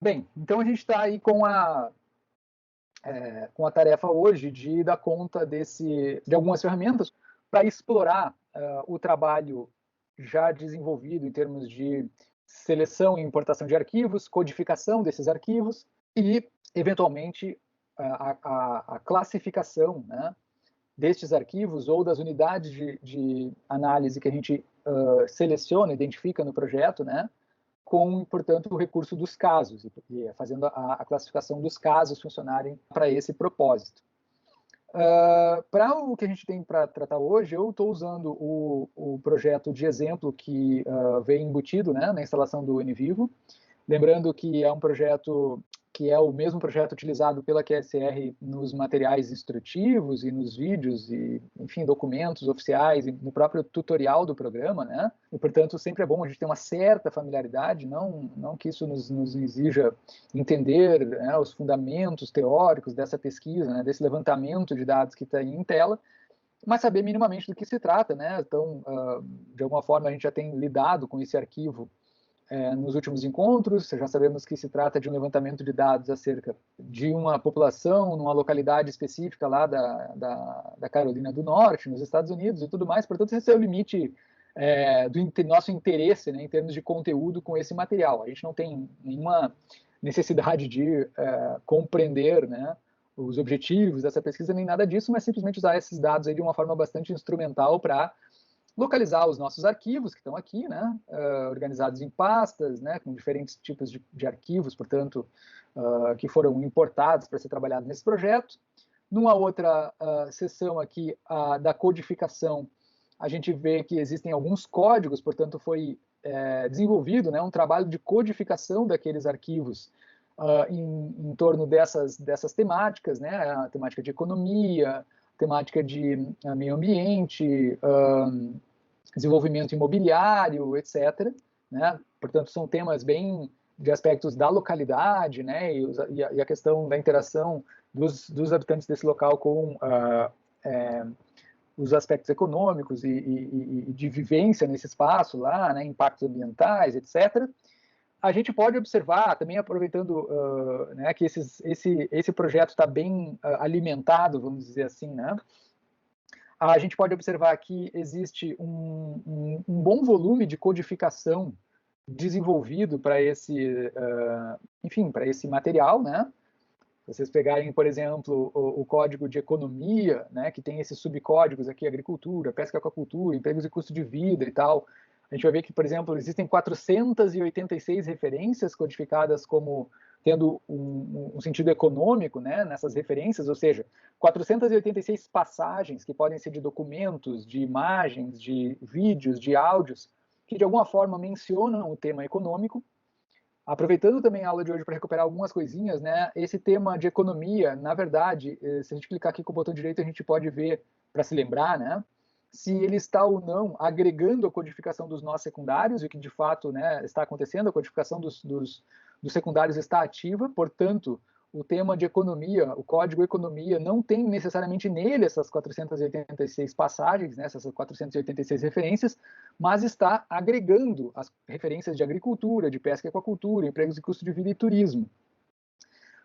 Bem, então a gente está aí com a tarefa hoje de dar conta de algumas ferramentas para explorar o trabalho já desenvolvido em termos de seleção e importação de arquivos, codificação desses arquivos e, eventualmente, a classificação, né, destes arquivos ou das unidades de análise que a gente seleciona, identifica no projeto, né, com, portanto, o recurso dos casos, e fazendo a classificação dos casos funcionarem para esse propósito. Para o que a gente tem para tratar hoje, eu estou usando o projeto de exemplo que vem embutido, né, na instalação do NVivo. Lembrando que é um projeto que é o mesmo projeto utilizado pela QSR nos materiais instrutivos e nos vídeos e, enfim, documentos oficiais e no próprio tutorial do programa, né? E, portanto, sempre é bom a gente ter uma certa familiaridade, não que isso nos exija entender, né, os fundamentos teóricos dessa pesquisa, né, desse levantamento de dados que está aí em tela, mas saber minimamente do que se trata, né? Então, de alguma forma, a gente já tem lidado com esse arquivo nos últimos encontros, já sabemos que se trata de um levantamento de dados acerca de uma população, numa localidade específica lá da Carolina do Norte, nos Estados Unidos e tudo mais. Portanto, esse é o limite do nosso interesse, né, em termos de conteúdo com esse material. A gente não tem nenhuma necessidade de compreender, né, os objetivos dessa pesquisa, nem nada disso, mas simplesmente usar esses dados aí de uma forma bastante instrumental para localizar os nossos arquivos que estão aqui, né, organizados em pastas, né, com diferentes tipos de arquivos, portanto, que foram importados para ser trabalhados nesse projeto. Numa outra seção aqui da codificação, a gente vê que existem alguns códigos, portanto, foi desenvolvido, né, um trabalho de codificação daqueles arquivos em torno dessas temáticas, né, a temática de economia, temática de meio ambiente, desenvolvimento imobiliário, etc. Né? Portanto, são temas bem de aspectos da localidade, né? E a questão da interação dos habitantes desse local com os aspectos econômicos e de vivência nesse espaço lá, né? Impactos ambientais, etc. A gente pode observar, também aproveitando né, que esse projeto está bem alimentado, vamos dizer assim, né? A gente pode observar que existe um bom volume de codificação desenvolvido para enfim, para esse material, né? Se vocês pegarem, por exemplo, o código de economia, né, que tem esses subcódigos aqui, agricultura, pesca e aquacultura, empregos e custo de vida e tal, a gente vai ver que, por exemplo, existem 486 referências codificadas como tendo um sentido econômico, né, nessas referências, ou seja, 486 passagens que podem ser de documentos, de imagens, de vídeos, de áudios, que de alguma forma mencionam o tema econômico. Aproveitando também a aula de hoje para recuperar algumas coisinhas, né? Esse tema de economia, na verdade, se a gente clicar aqui com o botão direito, a gente pode ver, para se lembrar, né? Se ele está ou não agregando a codificação dos nós secundários, e que de fato, né, está acontecendo, a codificação dos secundários está ativa, portanto, o tema de economia, o código economia, não tem necessariamente nele essas 486 passagens, né, essas 486 referências, mas está agregando as referências de agricultura, de pesca e aquacultura, empregos e custo de vida e turismo.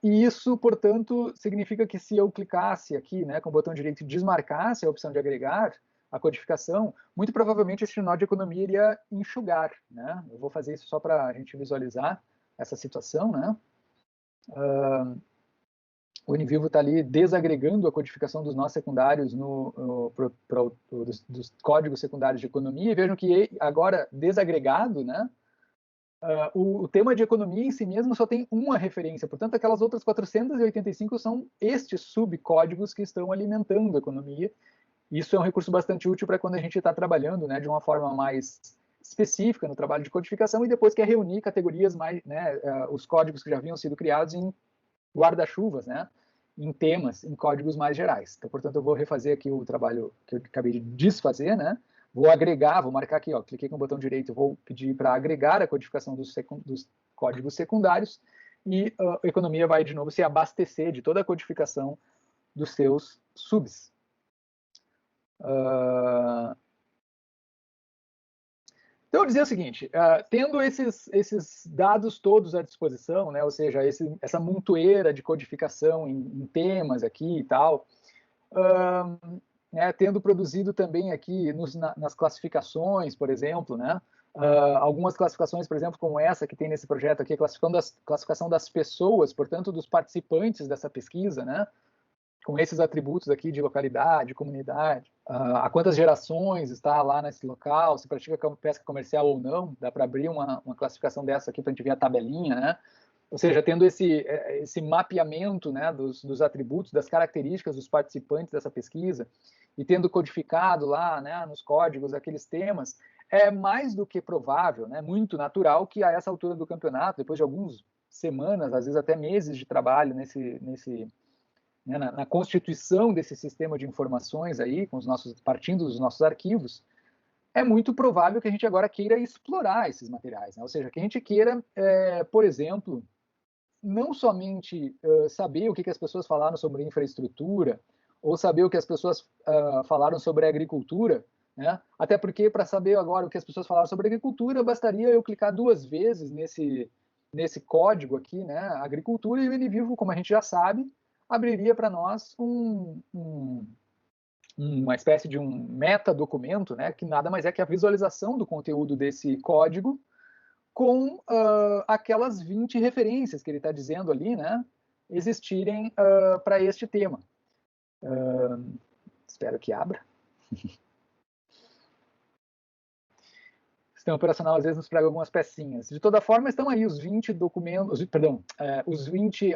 E isso, portanto, significa que se eu clicasse aqui, né, com o botão direito e desmarcasse a opção de agregar a codificação, muito provavelmente esse nó de economia iria enxugar, né? Eu vou fazer isso só para a gente visualizar essa situação, né? O NVivo está ali desagregando a codificação dos nós secundários dos códigos secundários de economia, e vejam que agora desagregado, né, o tema de economia em si mesmo só tem uma referência, portanto aquelas outras 485 são estes subcódigos que estão alimentando a economia. Isso é um recurso bastante útil para quando a gente está trabalhando, né, de uma forma mais específica no trabalho de codificação e depois quer reunir categorias mais, né, os códigos que já haviam sido criados em guarda-chuvas, né, em temas, em códigos mais gerais. Então, portanto, eu vou refazer aqui o trabalho que eu acabei de desfazer, né, vou agregar, vou marcar aqui, ó, cliquei com o botão direito, vou pedir para agregar a codificação dos códigos secundários e a economia vai, de novo, se abastecer de toda a codificação dos seus subs. Então, eu dizia o seguinte, tendo esses dados todos à disposição, né, ou seja, essa montoeira de codificação em temas aqui e tal, né, tendo produzido também aqui nas classificações, por exemplo, né, algumas classificações, por exemplo, como essa que tem nesse projeto aqui, classificação das pessoas, portanto, dos participantes dessa pesquisa, né, com esses atributos aqui de localidade, comunidade, a quantas gerações está lá nesse local, se pratica pesca comercial ou não, dá para abrir uma classificação dessa aqui para a gente ver a tabelinha, né? Ou seja, tendo esse mapeamento, né, dos atributos, das características dos participantes dessa pesquisa, e tendo codificado lá, né, nos códigos aqueles temas, é mais do que provável, né, muito natural que a essa altura do campeonato, depois de algumas semanas, às vezes até meses de trabalho né, na constituição desse sistema de informações aí, partindo dos nossos arquivos, é muito provável que a gente agora queira explorar esses materiais, né? Ou seja, que a gente queira, por exemplo, não somente saber o que as pessoas falaram sobre infraestrutura, ou saber o que as pessoas falaram sobre agricultura, né? Até porque, para saber agora o que as pessoas falaram sobre agricultura, bastaria eu clicar 2 vezes nesse código aqui, né, agricultura, e o NVivo, como a gente já sabe, abriria para nós uma espécie de um metadocumento, né, que nada mais é que a visualização do conteúdo desse código com aquelas 20 referências que ele está dizendo ali, né, existirem para este tema. Espero que abra. O sistema operacional às vezes nos prega algumas pecinhas. De toda forma, estão aí os 20 documentos, perdão, os 20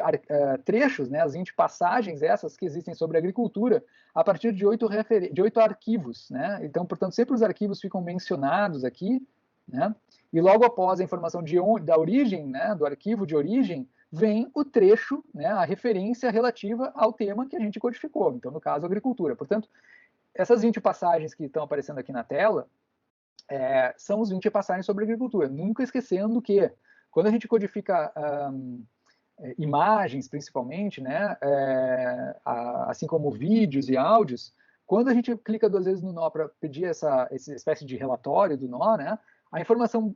trechos, né, as 20 passagens essas que existem sobre agricultura, a partir de 8 arquivos, né? Então, portanto, sempre os arquivos ficam mencionados aqui, né? E logo após a informação da origem, né, do arquivo de origem, vem o trecho, né, a referência relativa ao tema que a gente codificou, então, no caso, agricultura. Portanto, essas 20 passagens que estão aparecendo aqui na tela, são os 20 passagens sobre agricultura. Nunca esquecendo que, quando a gente codifica imagens, principalmente, né, assim como vídeos e áudios, quando a gente clica 2 vezes no nó para pedir essa espécie de relatório do nó, né, a informação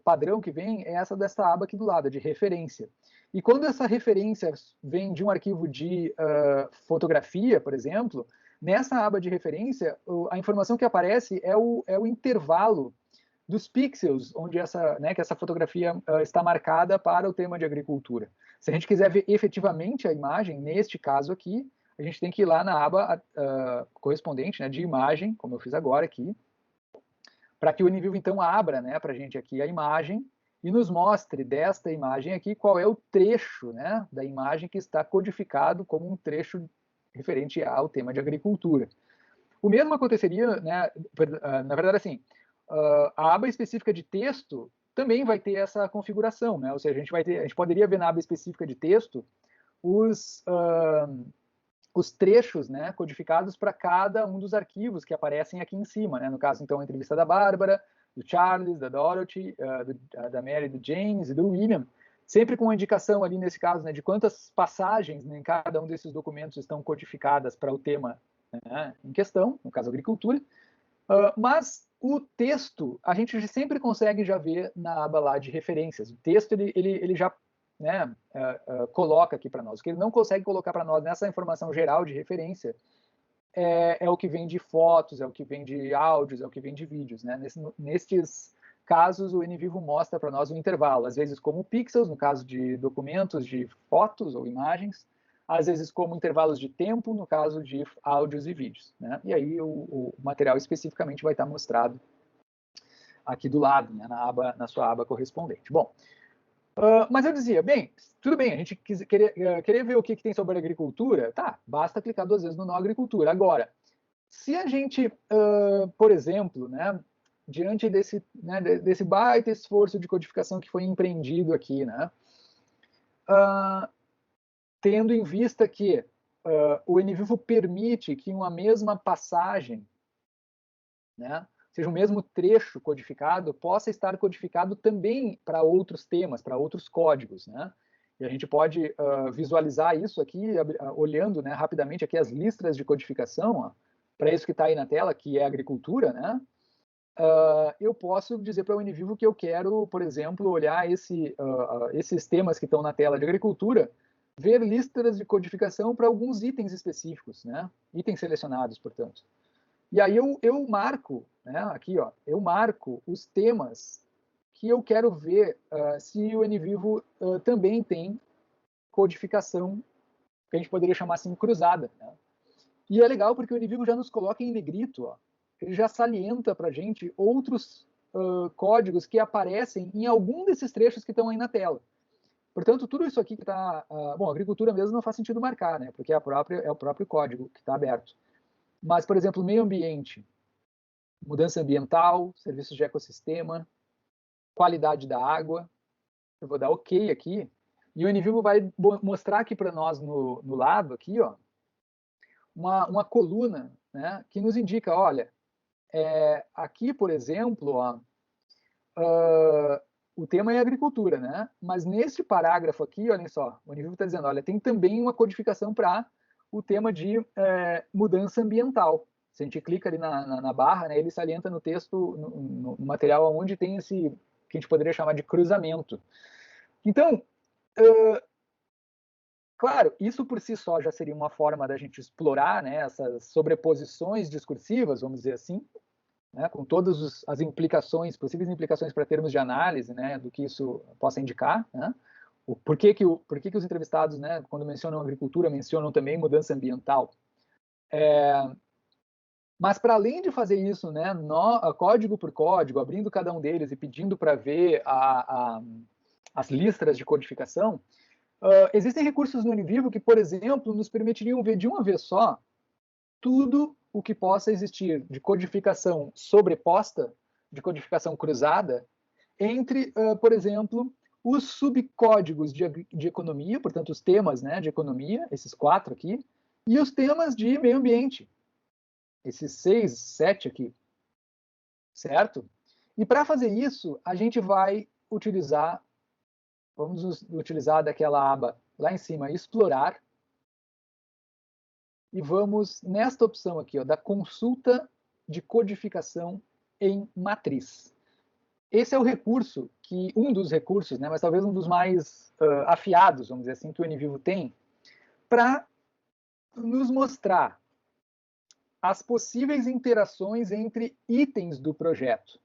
padrão que vem é essa dessa aba aqui do lado, de referência. E quando essa referência vem de um arquivo de fotografia, por exemplo, nessa aba de referência, a informação que aparece é o intervalo dos pixels onde que essa fotografia está marcada para o tema de agricultura. Se a gente quiser ver efetivamente a imagem, neste caso aqui, a gente tem que ir lá na aba correspondente, né, de imagem, como eu fiz agora aqui, para que o NVivo então abra, né, para a gente aqui a imagem e nos mostre desta imagem aqui qual é o trecho, né, da imagem que está codificado como um trecho referente ao tema de agricultura. O mesmo aconteceria, né, na verdade, assim, a aba específica de texto também vai ter essa configuração, né? Ou seja, a gente poderia ver na aba específica de texto os trechos, né, codificados para cada um dos arquivos que aparecem aqui em cima, né? No caso, então, a entrevista da Bárbara, do Charles, da Dorothy, da Mary, do James e do William, sempre com uma indicação ali nesse caso, né, de quantas passagens, né, em cada um desses documentos estão codificadas para o tema, né, em questão, no caso agricultura, mas o texto a gente sempre consegue já ver na aba lá de referências. O texto ele já, né, coloca aqui para nós. O que ele não consegue colocar para nós nessa informação geral de referência é o que vem de fotos, é o que vem de áudios, é o que vem de vídeos, né? Nestes casos, o NVivo mostra para nós um intervalo, às vezes como pixels, no caso de documentos de fotos ou imagens, às vezes como intervalos de tempo, no caso de áudios e vídeos, né? E aí o material especificamente vai estar mostrado aqui do lado, né, na sua aba correspondente. Bom, mas eu dizia, bem, tudo bem, a gente querer ver o que tem sobre agricultura, tá, basta clicar 2 vezes no nó agricultura. Agora, se a gente, por exemplo, né, diante desse baita esforço de codificação que foi empreendido aqui, né, tendo em vista que o NVivo permite que uma mesma passagem, né, seja o mesmo trecho codificado, possa estar codificado também para outros temas, para outros códigos, né? E a gente pode visualizar isso aqui, olhando, né, rapidamente aqui as listras de codificação, para isso que está aí na tela, que é agricultura, né? eu posso dizer para o NVivo que eu quero, por exemplo, olhar esses temas que estão na tela de agricultura, ver listas de codificação para alguns itens específicos, né? Itens selecionados, portanto. E aí eu marco, né, aqui, ó, eu marco os temas que eu quero ver se o NVivo também tem codificação, que a gente poderia chamar assim, cruzada. Né? E é legal porque o NVivo já nos coloca em negrito, ó, ele já salienta para a gente outros códigos que aparecem em algum desses trechos que estão aí na tela. Portanto, tudo isso aqui que está... bom, agricultura mesmo não faz sentido marcar, né? Porque é o próprio código que está aberto. Mas, por exemplo, meio ambiente, mudança ambiental, serviços de ecossistema, qualidade da água. Eu vou dar OK aqui. E o NVivo vai mostrar aqui para nós no lado, aqui, ó, uma coluna, né, que nos indica, olha, aqui, por exemplo, ó, o tema é agricultura, né? Mas nesse parágrafo aqui, olhem só, o NVivo está dizendo, olha, tem também uma codificação para o tema de mudança ambiental. Se a gente clica ali na barra, né, ele salienta no texto, no material onde tem esse, que a gente poderia chamar de cruzamento. Então, claro, isso por si só já seria uma forma da gente explorar, né, essas sobreposições discursivas, vamos dizer assim, né, com todas as implicações, possíveis implicações para termos de análise, né, do que isso possa indicar, né, por que os entrevistados, né, quando mencionam agricultura, mencionam também mudança ambiental. Mas para além de fazer isso, né, código por código, abrindo cada um deles e pedindo para ver as listras de codificação, existem recursos no NVivo que, por exemplo, nos permitiriam ver de uma vez só tudo o que possa existir de codificação sobreposta, de codificação cruzada, entre, por exemplo, os subcódigos de economia, portanto, os temas, né, de economia, esses 4 aqui, e os temas de meio ambiente, esses 6, 7 aqui, certo? E para fazer isso, a gente vai utilizar, vamos utilizar daquela aba lá em cima, explorar, e vamos nesta opção aqui, ó, da consulta de codificação em matriz. Esse é o recurso, um dos recursos, né, mas talvez um dos mais afiados, vamos dizer assim, que o NVivo tem, para nos mostrar as possíveis interações entre itens do projeto.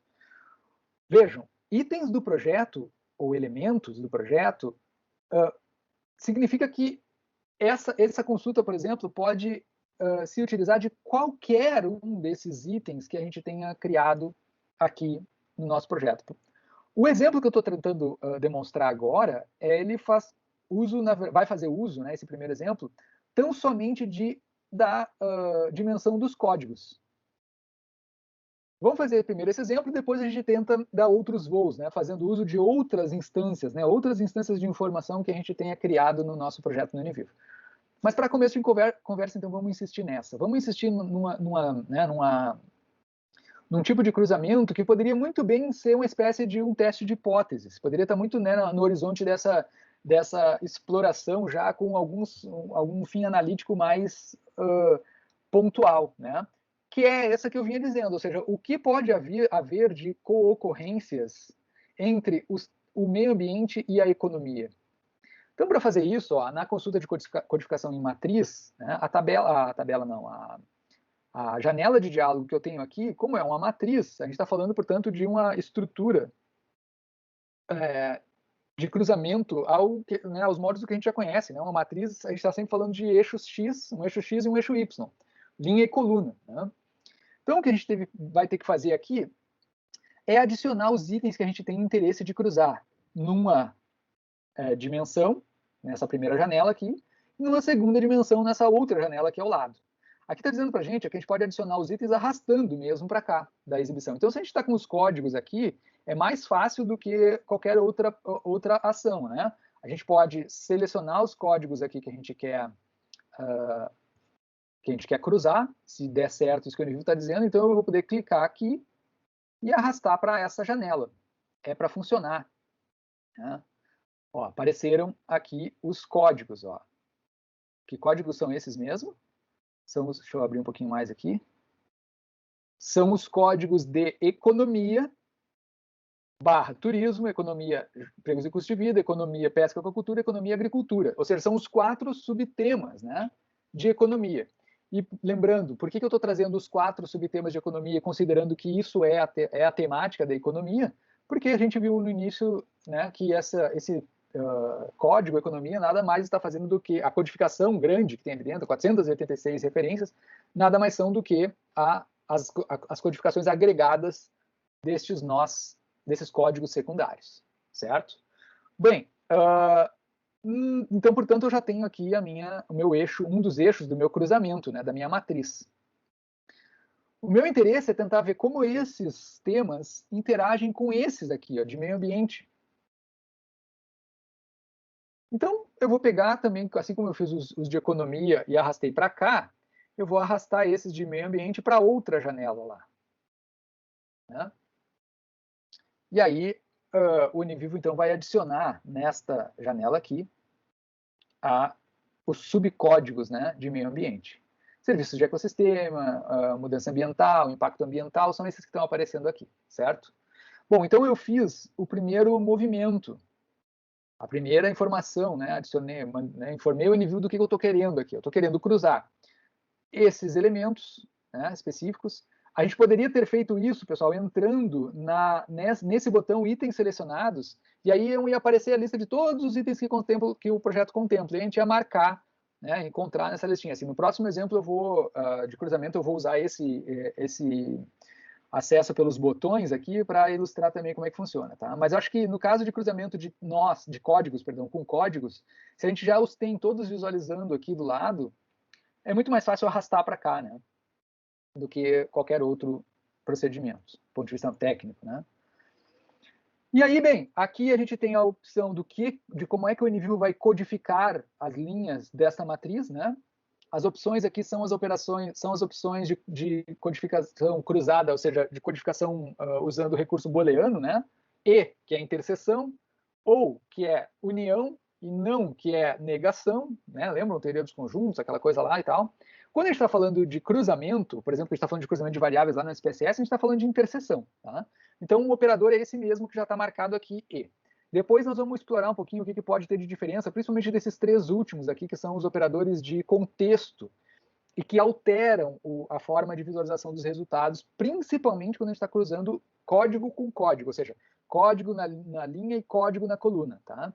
Vejam, itens do projeto, ou elementos do projeto, significa que essa consulta, por exemplo, pode se utilizar de qualquer um desses itens que a gente tenha criado aqui no nosso projeto. O exemplo que eu estou tentando demonstrar agora, ele vai fazer uso, né, esse primeiro exemplo, tão somente da dimensão dos códigos. Vamos fazer primeiro esse exemplo e depois a gente tenta dar outros voos, né, fazendo uso de outras instâncias, né, outras instâncias de informação que a gente tenha criado no nosso projeto no NVivo. Mas para começo de conversa, então vamos insistir nessa. Vamos insistir num tipo de cruzamento que poderia muito bem ser uma espécie de um teste de hipóteses. Poderia estar muito, né, no horizonte dessa exploração já com algum fim analítico mais pontual, né? Que é essa que eu vinha dizendo, ou seja, o que pode haver de co-ocorrências entre o meio ambiente e a economia. Então, para fazer isso, ó, na consulta de codificação em matriz, né, a janela de diálogo que eu tenho aqui, como é uma matriz, a gente está falando, portanto, de uma estrutura de cruzamento aos modos do que a gente já conhece. Né? Uma matriz, a gente está sempre falando de eixos X, um eixo X e um eixo Y, linha e coluna. Né? Então, o que a gente vai ter que fazer aqui é adicionar os itens que a gente tem interesse de cruzar numa dimensão, nessa primeira janela aqui, e numa segunda dimensão nessa outra janela aqui ao lado. Aqui está dizendo para a gente que a gente pode adicionar os itens arrastando mesmo para cá da exibição. Então, se a gente está com os códigos aqui, é mais fácil do que qualquer outra ação. Né? A gente pode selecionar os códigos aqui que a gente quer cruzar, se der certo isso que o NVivo está dizendo, então eu vou poder clicar aqui e arrastar para essa janela. É para funcionar. Né? Ó, apareceram aqui os códigos. Ó. Que códigos são esses mesmo? Deixa eu abrir um pouquinho mais aqui. são os códigos de economia, turismo, economia, empregos e custo de vida, economia, pesca e aquacultura, economia e agricultura. Ou seja, são os 4 subtemas, né, de economia. E lembrando, por que eu estou trazendo os 4 subtemas de economia, considerando que isso é a temática da economia? Porque a gente viu no início, né, que esse código economia nada mais está fazendo do que a codificação grande que tem ali dentro, 486 referências, nada mais são do que as codificações agregadas destes nós, desses códigos secundários, certo? Bem, então, portanto, eu já tenho aqui o meu eixo, um dos eixos do meu cruzamento, né, da minha matriz. O meu interesse é tentar ver como esses temas interagem com esses aqui, ó, de meio ambiente. Então, eu vou pegar também, assim como eu fiz os de economia e arrastei para cá, eu vou arrastar esses de meio ambiente para outra janela lá. Né? E aí, o Univivo, então, vai adicionar nesta janela aqui os subcódigos, né, de meio ambiente. Serviços de ecossistema, mudança ambiental, impacto ambiental, são esses que estão aparecendo aqui, certo? Bom, então eu fiz o primeiro movimento, a primeira informação, né, adicionei, né, informei o Univivo do que eu estou querendo aqui. Eu estou querendo cruzar esses elementos, né, específicos. A gente poderia ter feito isso, pessoal, entrando nesse botão itens selecionados, e aí ia aparecer a lista de todos os itens que o projeto contempla, e a gente ia marcar, né, encontrar nessa listinha. Assim, no próximo exemplo de cruzamento, eu vou usar esse acesso pelos botões aqui para ilustrar também como é que funciona, tá? Mas eu acho que no caso de cruzamento de códigos, perdão, com códigos, se a gente já os tem todos visualizando aqui do lado, é muito mais fácil arrastar para cá, né? Do que qualquer outro procedimento, do ponto de vista técnico, né? E aí, bem, aqui a gente tem a opção de como é que o Univivo vai codificar as linhas dessa matriz, né? As opções aqui são as opções de codificação cruzada, ou seja, de codificação usando o recurso booleano, né? E, que é interseção, ou, que é união, e não, que é negação, né? Lembram? Teoria dos conjuntos, aquela coisa lá e tal. Quando a gente está falando de cruzamento, por exemplo, a gente está falando de cruzamento de variáveis lá no SPSS, a gente está falando de interseção, tá? Então, o operador é esse mesmo que já está marcado aqui, E. Depois nós vamos explorar um pouquinho o que pode ter de diferença, principalmente desses 3 últimos aqui, que são os operadores de contexto, e que alteram a forma de visualização dos resultados, principalmente quando a gente está cruzando código com código, ou seja, código na linha e código na coluna, tá?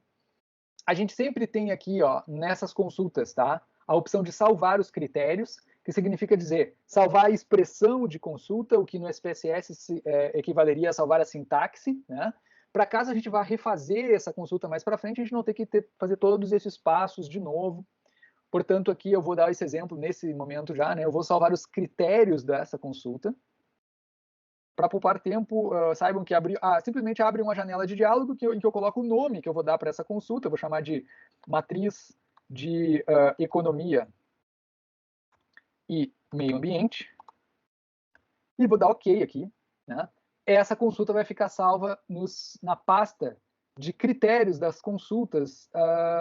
A gente sempre tem aqui, ó, nessas consultas, tá, a opção de salvar os critérios, que significa dizer salvar a expressão de consulta, o que no SPSS equivaleria a salvar a sintaxe, né? Para caso a gente vá refazer essa consulta mais para frente, a gente não ter que fazer todos esses passos de novo. Portanto, aqui eu vou dar esse exemplo nesse momento já, né? Eu vou salvar os critérios dessa consulta. Para poupar tempo, saibam que simplesmente abre uma janela de diálogo em que eu coloco o nome que eu vou dar para essa consulta. Eu vou chamar de matriz de economia e meio ambiente. E vou dar OK aqui, né? Essa consulta vai ficar salva na pasta de critérios das consultas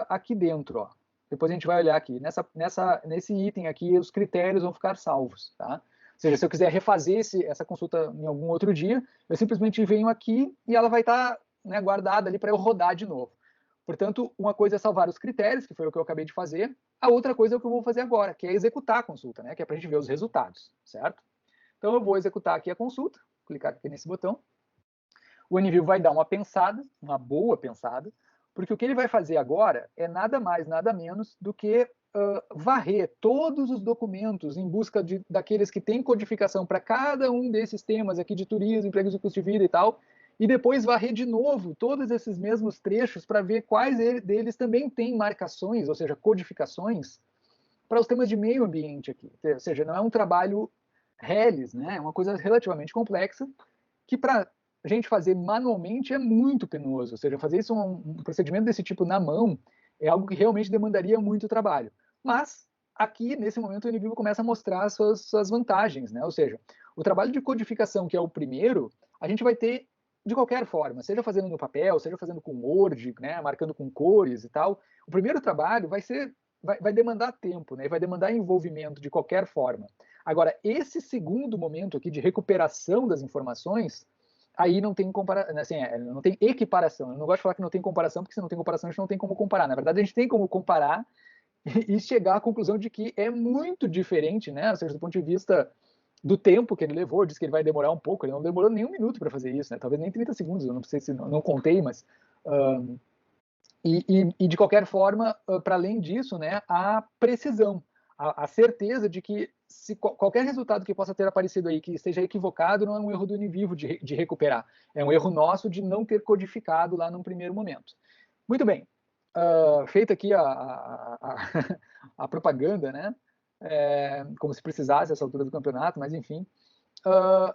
aqui dentro, ó. Depois a gente vai olhar aqui. Nesse item aqui, os critérios vão ficar salvos, tá? Ou seja, se eu quiser refazer essa consulta em algum outro dia, eu simplesmente venho aqui e ela vai estar, né, guardada ali para eu rodar de novo. Portanto, uma coisa é salvar os critérios, que foi o que eu acabei de fazer. A outra coisa é o que eu vou fazer agora, que é executar a consulta, né? Que é para a gente ver os resultados, certo? Então, eu vou executar aqui a consulta, clicar aqui nesse botão. O Univivo vai dar uma pensada, uma boa pensada, porque o que ele vai fazer agora é nada mais, nada menos do que varrer todos os documentos em busca daqueles que têm codificação para cada um desses temas aqui de turismo, empregos e custo de vida e tal, e depois varrer de novo todos esses mesmos trechos para ver quais deles também têm marcações, ou seja, codificações, para os temas de meio ambiente aqui. Ou seja, não é um trabalho reles, né? É uma coisa relativamente complexa, que para a gente fazer manualmente é muito penoso. Ou seja, fazer isso um procedimento desse tipo na mão é algo que realmente demandaria muito trabalho. Mas aqui, nesse momento, o Univivo começa a mostrar as suas vantagens, né? Ou seja, o trabalho de codificação, que é o primeiro, a gente vai ter de qualquer forma, seja fazendo no papel, seja fazendo com Word, né, marcando com cores e tal. O primeiro trabalho vai ser vai demandar tempo, né? Vai demandar envolvimento de qualquer forma. Agora, esse segundo momento aqui de recuperação das informações, aí não tem assim, não tem equiparação. Eu não gosto de falar que não tem comparação, porque se não tem comparação, a gente não tem como comparar. Na verdade, a gente tem como comparar e chegar à conclusão de que é muito diferente, né? Ou seja, do ponto de vista do tempo que ele levou, diz que ele vai demorar um pouco, ele não demorou nem um minuto para fazer isso, né? Talvez nem 30 segundos, eu não sei se não contei, mas e de qualquer forma, para além disso, né, a precisão, a certeza de que se qualquer resultado que possa ter aparecido aí que esteja equivocado não é um erro do Univivo de recuperar, é um erro nosso de não ter codificado lá num primeiro momento. Muito bem, feita aqui a propaganda, né, como se precisasse essa altura do campeonato, mas enfim,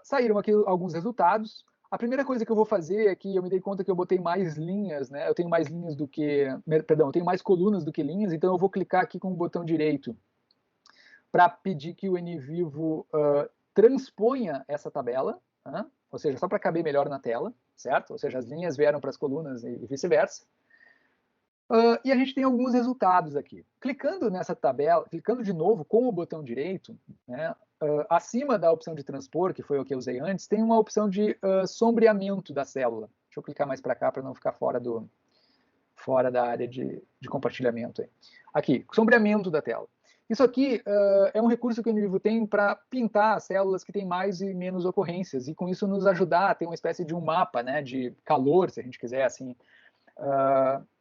saíram aqui alguns resultados. A primeira coisa que eu vou fazer é que eu me dei conta que eu botei mais linhas, né? Eu tenho mais linhas do que, perdão, eu tenho mais colunas do que linhas, então eu vou clicar aqui com o botão direito para pedir que o NVivo transponha essa tabela, ou seja, só para caber melhor na tela, certo? Ou seja, as linhas vieram para as colunas e vice-versa. E a gente tem alguns resultados aqui. Clicando nessa tabela, clicando de novo com o botão direito, né, acima da opção de transpor, que foi o que eu usei antes, tem uma opção de sombreamento da célula. Deixa eu clicar mais para cá para não ficar fora da área de compartilhamento. Aí. Aqui, sombreamento da tela. Isso aqui é um recurso que o NVivo tem para pintar as células que têm mais e menos ocorrências, e com isso nos ajudar a ter uma espécie de um mapa, né, de calor, se a gente quiser, assim,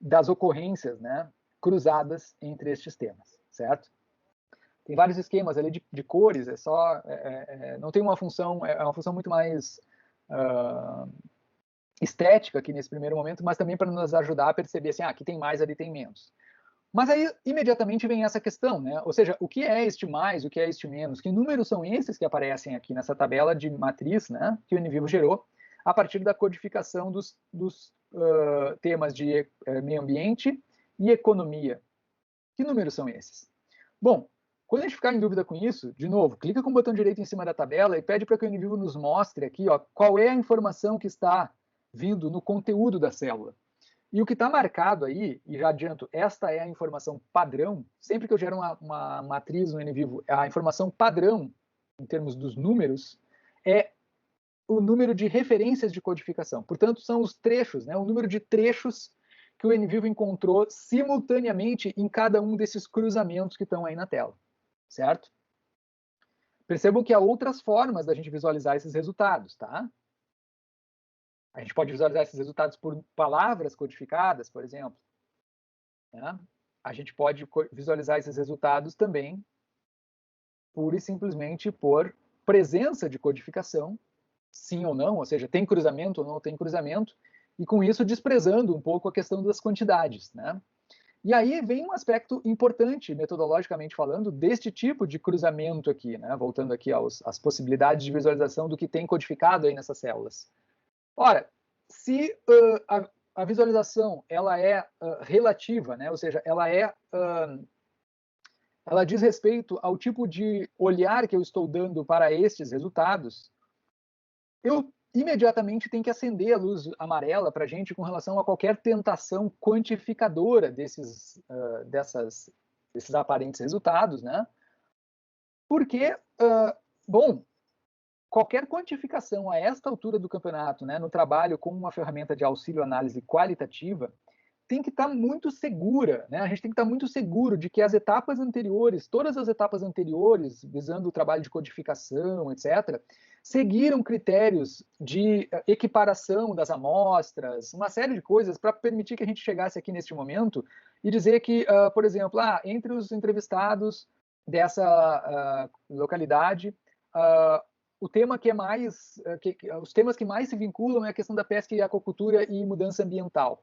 das ocorrências, né, cruzadas entre estes temas, certo? Tem vários esquemas ali de cores, não tem uma função, é uma função muito mais estética aqui nesse primeiro momento, mas também para nos ajudar a perceber assim, aqui tem mais, ali tem menos. Mas aí, imediatamente, vem essa questão, né? Ou seja, o que é este mais, o que é este menos? Que números são esses que aparecem aqui nessa tabela de matriz, né, que o NVivo gerou, a partir da codificação dos temas de meio ambiente e economia? Que números são esses? Bom, quando a gente ficar em dúvida com isso, de novo, clica com o botão direito em cima da tabela e pede para que o NVivo nos mostre aqui, ó, qual é a informação que está vindo no conteúdo da célula. E o que está marcado aí, e já adianto, esta é a informação padrão, sempre que eu gero uma matriz no NVivo, a informação padrão, em termos dos números, é o número de referências de codificação. Portanto, são os trechos, né, o número de trechos que o NVivo encontrou simultaneamente em cada um desses cruzamentos que estão aí na tela, certo? Percebam que há outras formas da gente visualizar esses resultados, tá? A gente pode visualizar esses resultados por palavras codificadas, por exemplo. Né? A gente pode visualizar esses resultados também pura e simplesmente por presença de codificação, sim ou não, ou seja, tem cruzamento ou não tem cruzamento, e com isso desprezando um pouco a questão das quantidades. Né? E aí vem um aspecto importante, metodologicamente falando, deste tipo de cruzamento aqui, né? Voltando aqui às possibilidades de visualização do que tem codificado aí nessas células. Ora, se a visualização ela é relativa, né? Ou seja, ela diz respeito ao tipo de olhar que eu estou dando para estes resultados, eu imediatamente tenho que acender a luz amarela para a gente com relação a qualquer tentação quantificadora desses aparentes resultados, né? Porque, bom, qualquer quantificação a esta altura do campeonato, né, no trabalho com uma ferramenta de auxílio análise qualitativa, tem que estar muito segura, né? A gente tem que estar muito seguro de que as etapas anteriores, todas as etapas anteriores, visando o trabalho de codificação, etc., seguiram critérios de equiparação das amostras, uma série de coisas para permitir que a gente chegasse aqui neste momento e dizer que, por exemplo, entre os entrevistados dessa localidade, o tema que é mais, os temas que mais se vinculam é a questão da pesca e aquacultura e mudança ambiental.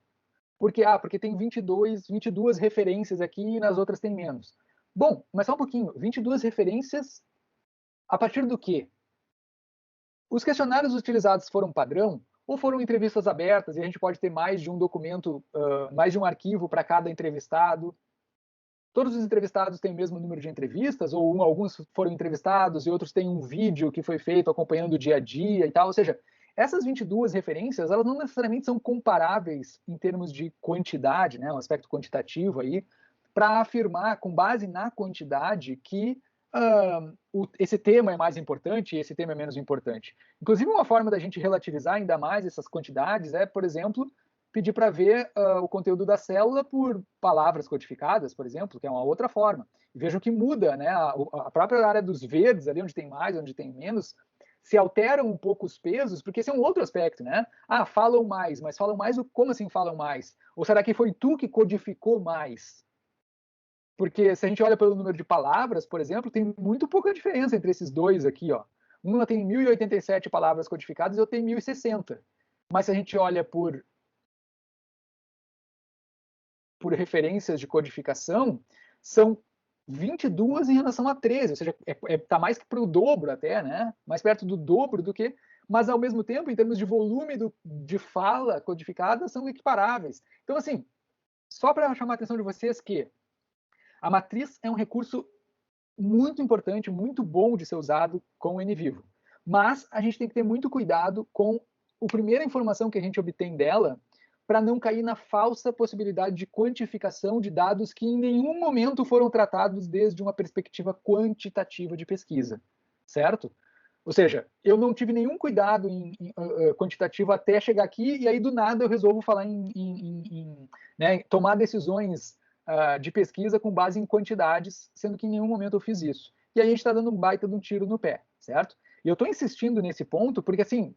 Porque tem 22 referências aqui e nas outras tem menos. Bom, mas só um pouquinho. 22 referências a partir do quê? Os questionários utilizados foram padrão ou foram entrevistas abertas e a gente pode ter mais de um documento, mais de um arquivo para cada entrevistado? Todos os entrevistados têm o mesmo número de entrevistas ou alguns foram entrevistados e outros têm um vídeo que foi feito acompanhando o dia a dia e tal? Ou seja, essas 22 referências, elas não necessariamente são comparáveis em termos de quantidade, né, um aspecto quantitativo aí, para afirmar, com base na quantidade, que esse tema é mais importante e esse tema é menos importante. Inclusive, uma forma da gente relativizar ainda mais essas quantidades é, por exemplo, pedir para ver o conteúdo da célula por palavras codificadas, por exemplo, que é uma outra forma. E vejam que muda, né? A própria área dos verdes, ali onde tem mais, onde tem menos, se alteram um pouco os pesos, porque esse é um outro aspecto, né? Ah, falam mais, mas falam mais, como assim falam mais? Ou será que foi tu que codificou mais? Porque se a gente olha pelo número de palavras, por exemplo, tem muito pouca diferença entre esses dois aqui, ó. Uma tem 1087 palavras codificadas e outra tem 1060. Mas se a gente olha por referências de codificação, são 22 em relação a 13, ou seja, tá mais que para o dobro até, né? Mais perto do dobro do que... Mas, ao mesmo tempo, em termos de volume de fala codificada, são equiparáveis. Então, assim, só para chamar a atenção de vocês que a matriz é um recurso muito importante, muito bom de ser usado com o NVivo. Mas a gente tem que ter muito cuidado com a primeira informação que a gente obtém dela, para não cair na falsa possibilidade de quantificação de dados que em nenhum momento foram tratados desde uma perspectiva quantitativa de pesquisa, certo? Ou seja, eu não tive nenhum cuidado quantitativo até chegar aqui, e aí do nada eu resolvo falar né, tomar decisões de pesquisa com base em quantidades, sendo que em nenhum momento eu fiz isso. E aí a gente está dando um baita de um tiro no pé, certo? E eu estou insistindo nesse ponto porque, assim,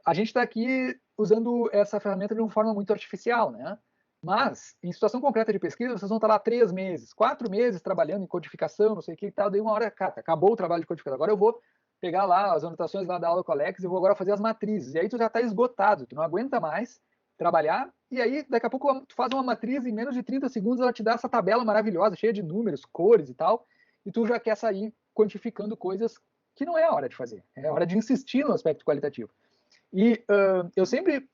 a gente está aqui usando essa ferramenta de uma forma muito artificial, né? Mas, em situação concreta de pesquisa, vocês vão estar lá 3 meses, 4 meses trabalhando em codificação, não sei o que e tal, daí uma hora, cara, acabou o trabalho de codificação, agora eu vou pegar lá as anotações lá da aula com o Alex e vou agora fazer as matrizes. E aí tu já está esgotado, tu não aguenta mais trabalhar, e aí daqui a pouco tu faz uma matriz em menos de 30 segundos, ela te dá essa tabela maravilhosa, cheia de números, cores e tal, e tu já quer sair quantificando coisas que não é a hora de fazer, é hora de insistir no aspecto qualitativo. E eu sempre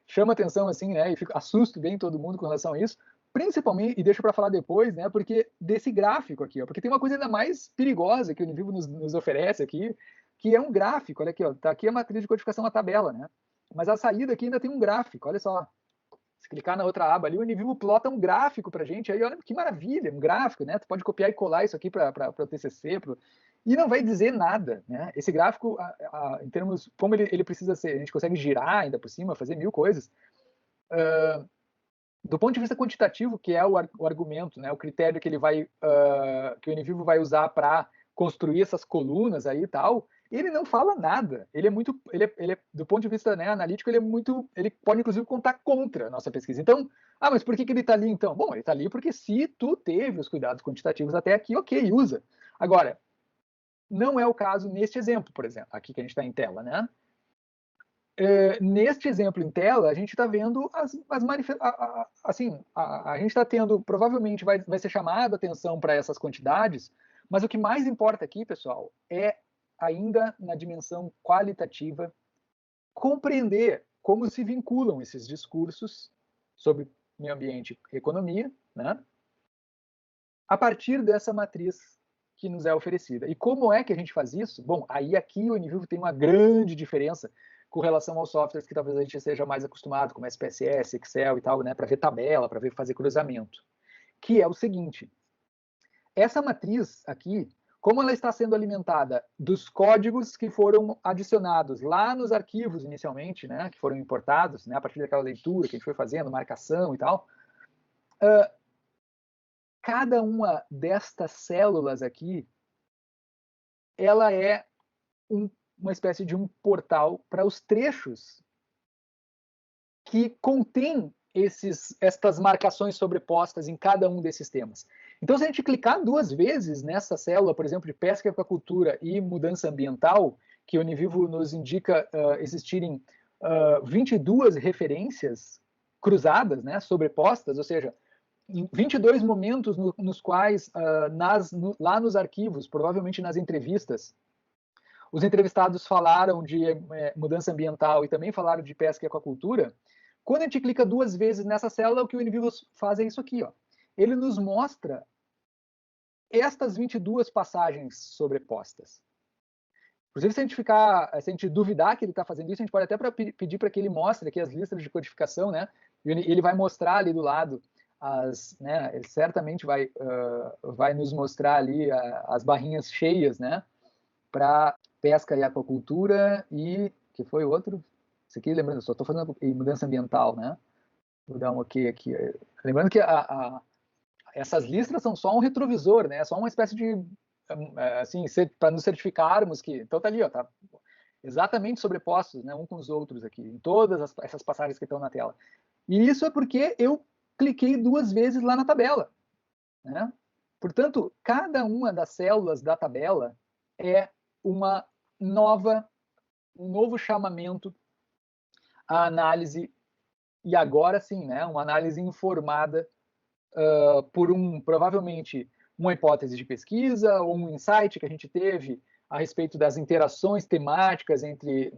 chamo atenção assim, né, e assusto bem todo mundo com relação a isso, principalmente, e deixo para falar depois, né, porque desse gráfico aqui, ó, porque tem uma coisa ainda mais perigosa que o NVivo nos oferece aqui, que é um gráfico, olha aqui, ó, tá aqui a matriz de codificação, a tabela, né, mas a saída aqui ainda tem um gráfico, olha só, se clicar na outra aba ali, o NVivo plota um gráfico para a gente, aí olha que maravilha, um gráfico, né, tu pode copiar e colar isso aqui para o TCC, e não vai dizer nada, né, esse gráfico, em termos, como ele precisa ser, a gente consegue girar ainda por cima, fazer 1000 coisas, do ponto de vista quantitativo, que é o argumento, né, o critério que ele vai, que o NVivo vai usar para construir essas colunas aí e tal, ele não fala nada. Ele é muito, do ponto de vista, né, analítico, ele pode inclusive contar contra a nossa pesquisa. Então, mas por que ele está ali então? Bom, ele está ali porque se tu teve os cuidados quantitativos até aqui, ok, usa. Agora, não é o caso neste exemplo, por exemplo, aqui que a gente está em tela, né? Neste exemplo em tela, a gente está vendo as manifestações, assim, a gente está tendo, provavelmente vai ser chamado a atenção para essas quantidades, mas o que mais importa aqui, pessoal, é ainda na dimensão qualitativa, compreender como se vinculam esses discursos sobre meio ambiente e economia, né, a partir dessa matriz que nos é oferecida. E como é que a gente faz isso? Bom, aí aqui o NVivo tem uma grande diferença com relação aos softwares que talvez a gente seja mais acostumado, como SPSS, Excel e tal, né, para ver tabela, para ver fazer cruzamento, que é o seguinte: essa matriz aqui, como ela está sendo alimentada dos códigos que foram adicionados lá nos arquivos inicialmente, né, que foram importados, né, a partir daquela leitura que a gente foi fazendo, marcação e tal, cada uma destas células aqui, ela é uma espécie de um portal para os trechos que contém estas marcações sobrepostas em cada um desses temas. Então, se a gente clicar 2 vezes nessa célula, por exemplo, de pesca e aquacultura e mudança ambiental, que o NVivo nos indica existirem 22 referências cruzadas, né, sobrepostas, ou seja, em 22 momentos nos quais, lá nos arquivos, provavelmente nas entrevistas, os entrevistados falaram de mudança ambiental e também falaram de pesca e aquacultura. Quando a gente clica 2 vezes nessa célula, o que o NVivo faz é isso aqui, ó. Ele nos mostra estas 22 passagens sobrepostas. Inclusive, se a gente duvidar que ele está fazendo isso, a gente pode até pedir para que ele mostre aqui as listas de codificação, né? E ele vai mostrar ali do lado né, ele certamente vai nos mostrar ali as barrinhas cheias, né, para pesca e aquacultura e que foi outro. Isso aqui, lembrando, só estou fazendo mudança ambiental, né? Vou dar um ok aqui. Lembrando que essas listras são só um retrovisor, né? É só uma espécie de, assim, para nos certificarmos que, então tá ali, ó, tá exatamente sobrepostos, né, um com os outros aqui, em todas essas passagens que estão na tela. E isso é porque eu cliquei 2 vezes lá na tabela, né? Portanto, cada uma das células da tabela é uma um novo chamamento à análise, e agora sim, né, uma análise informada por provavelmente uma hipótese de pesquisa ou um insight que a gente teve a respeito das interações temáticas entre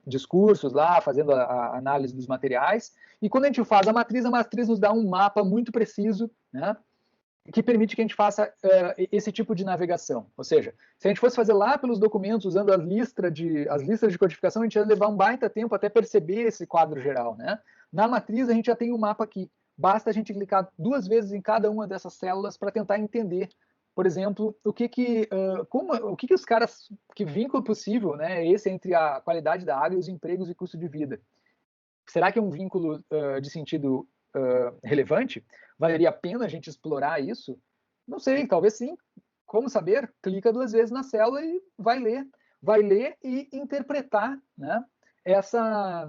discursos lá, fazendo a análise dos materiais. E quando a gente faz a matriz nos dá um mapa muito preciso, né, que permite que a gente faça esse tipo de navegação. Ou seja, se a gente fosse fazer lá pelos documentos, usando as listas de codificação, a gente ia levar um baita tempo até perceber esse quadro geral, né? Na matriz, a gente já tem o mapa aqui. Basta a gente clicar 2 vezes em cada uma dessas células para tentar entender, por exemplo, o que os caras, que vínculo possível, né, é esse entre a qualidade da água e os empregos e custo de vida. Será que é um vínculo de sentido relevante? Valeria a pena a gente explorar isso? Não sei, talvez sim. Como saber? Clica 2 vezes na célula e vai ler. Vai ler e interpretar, né, essas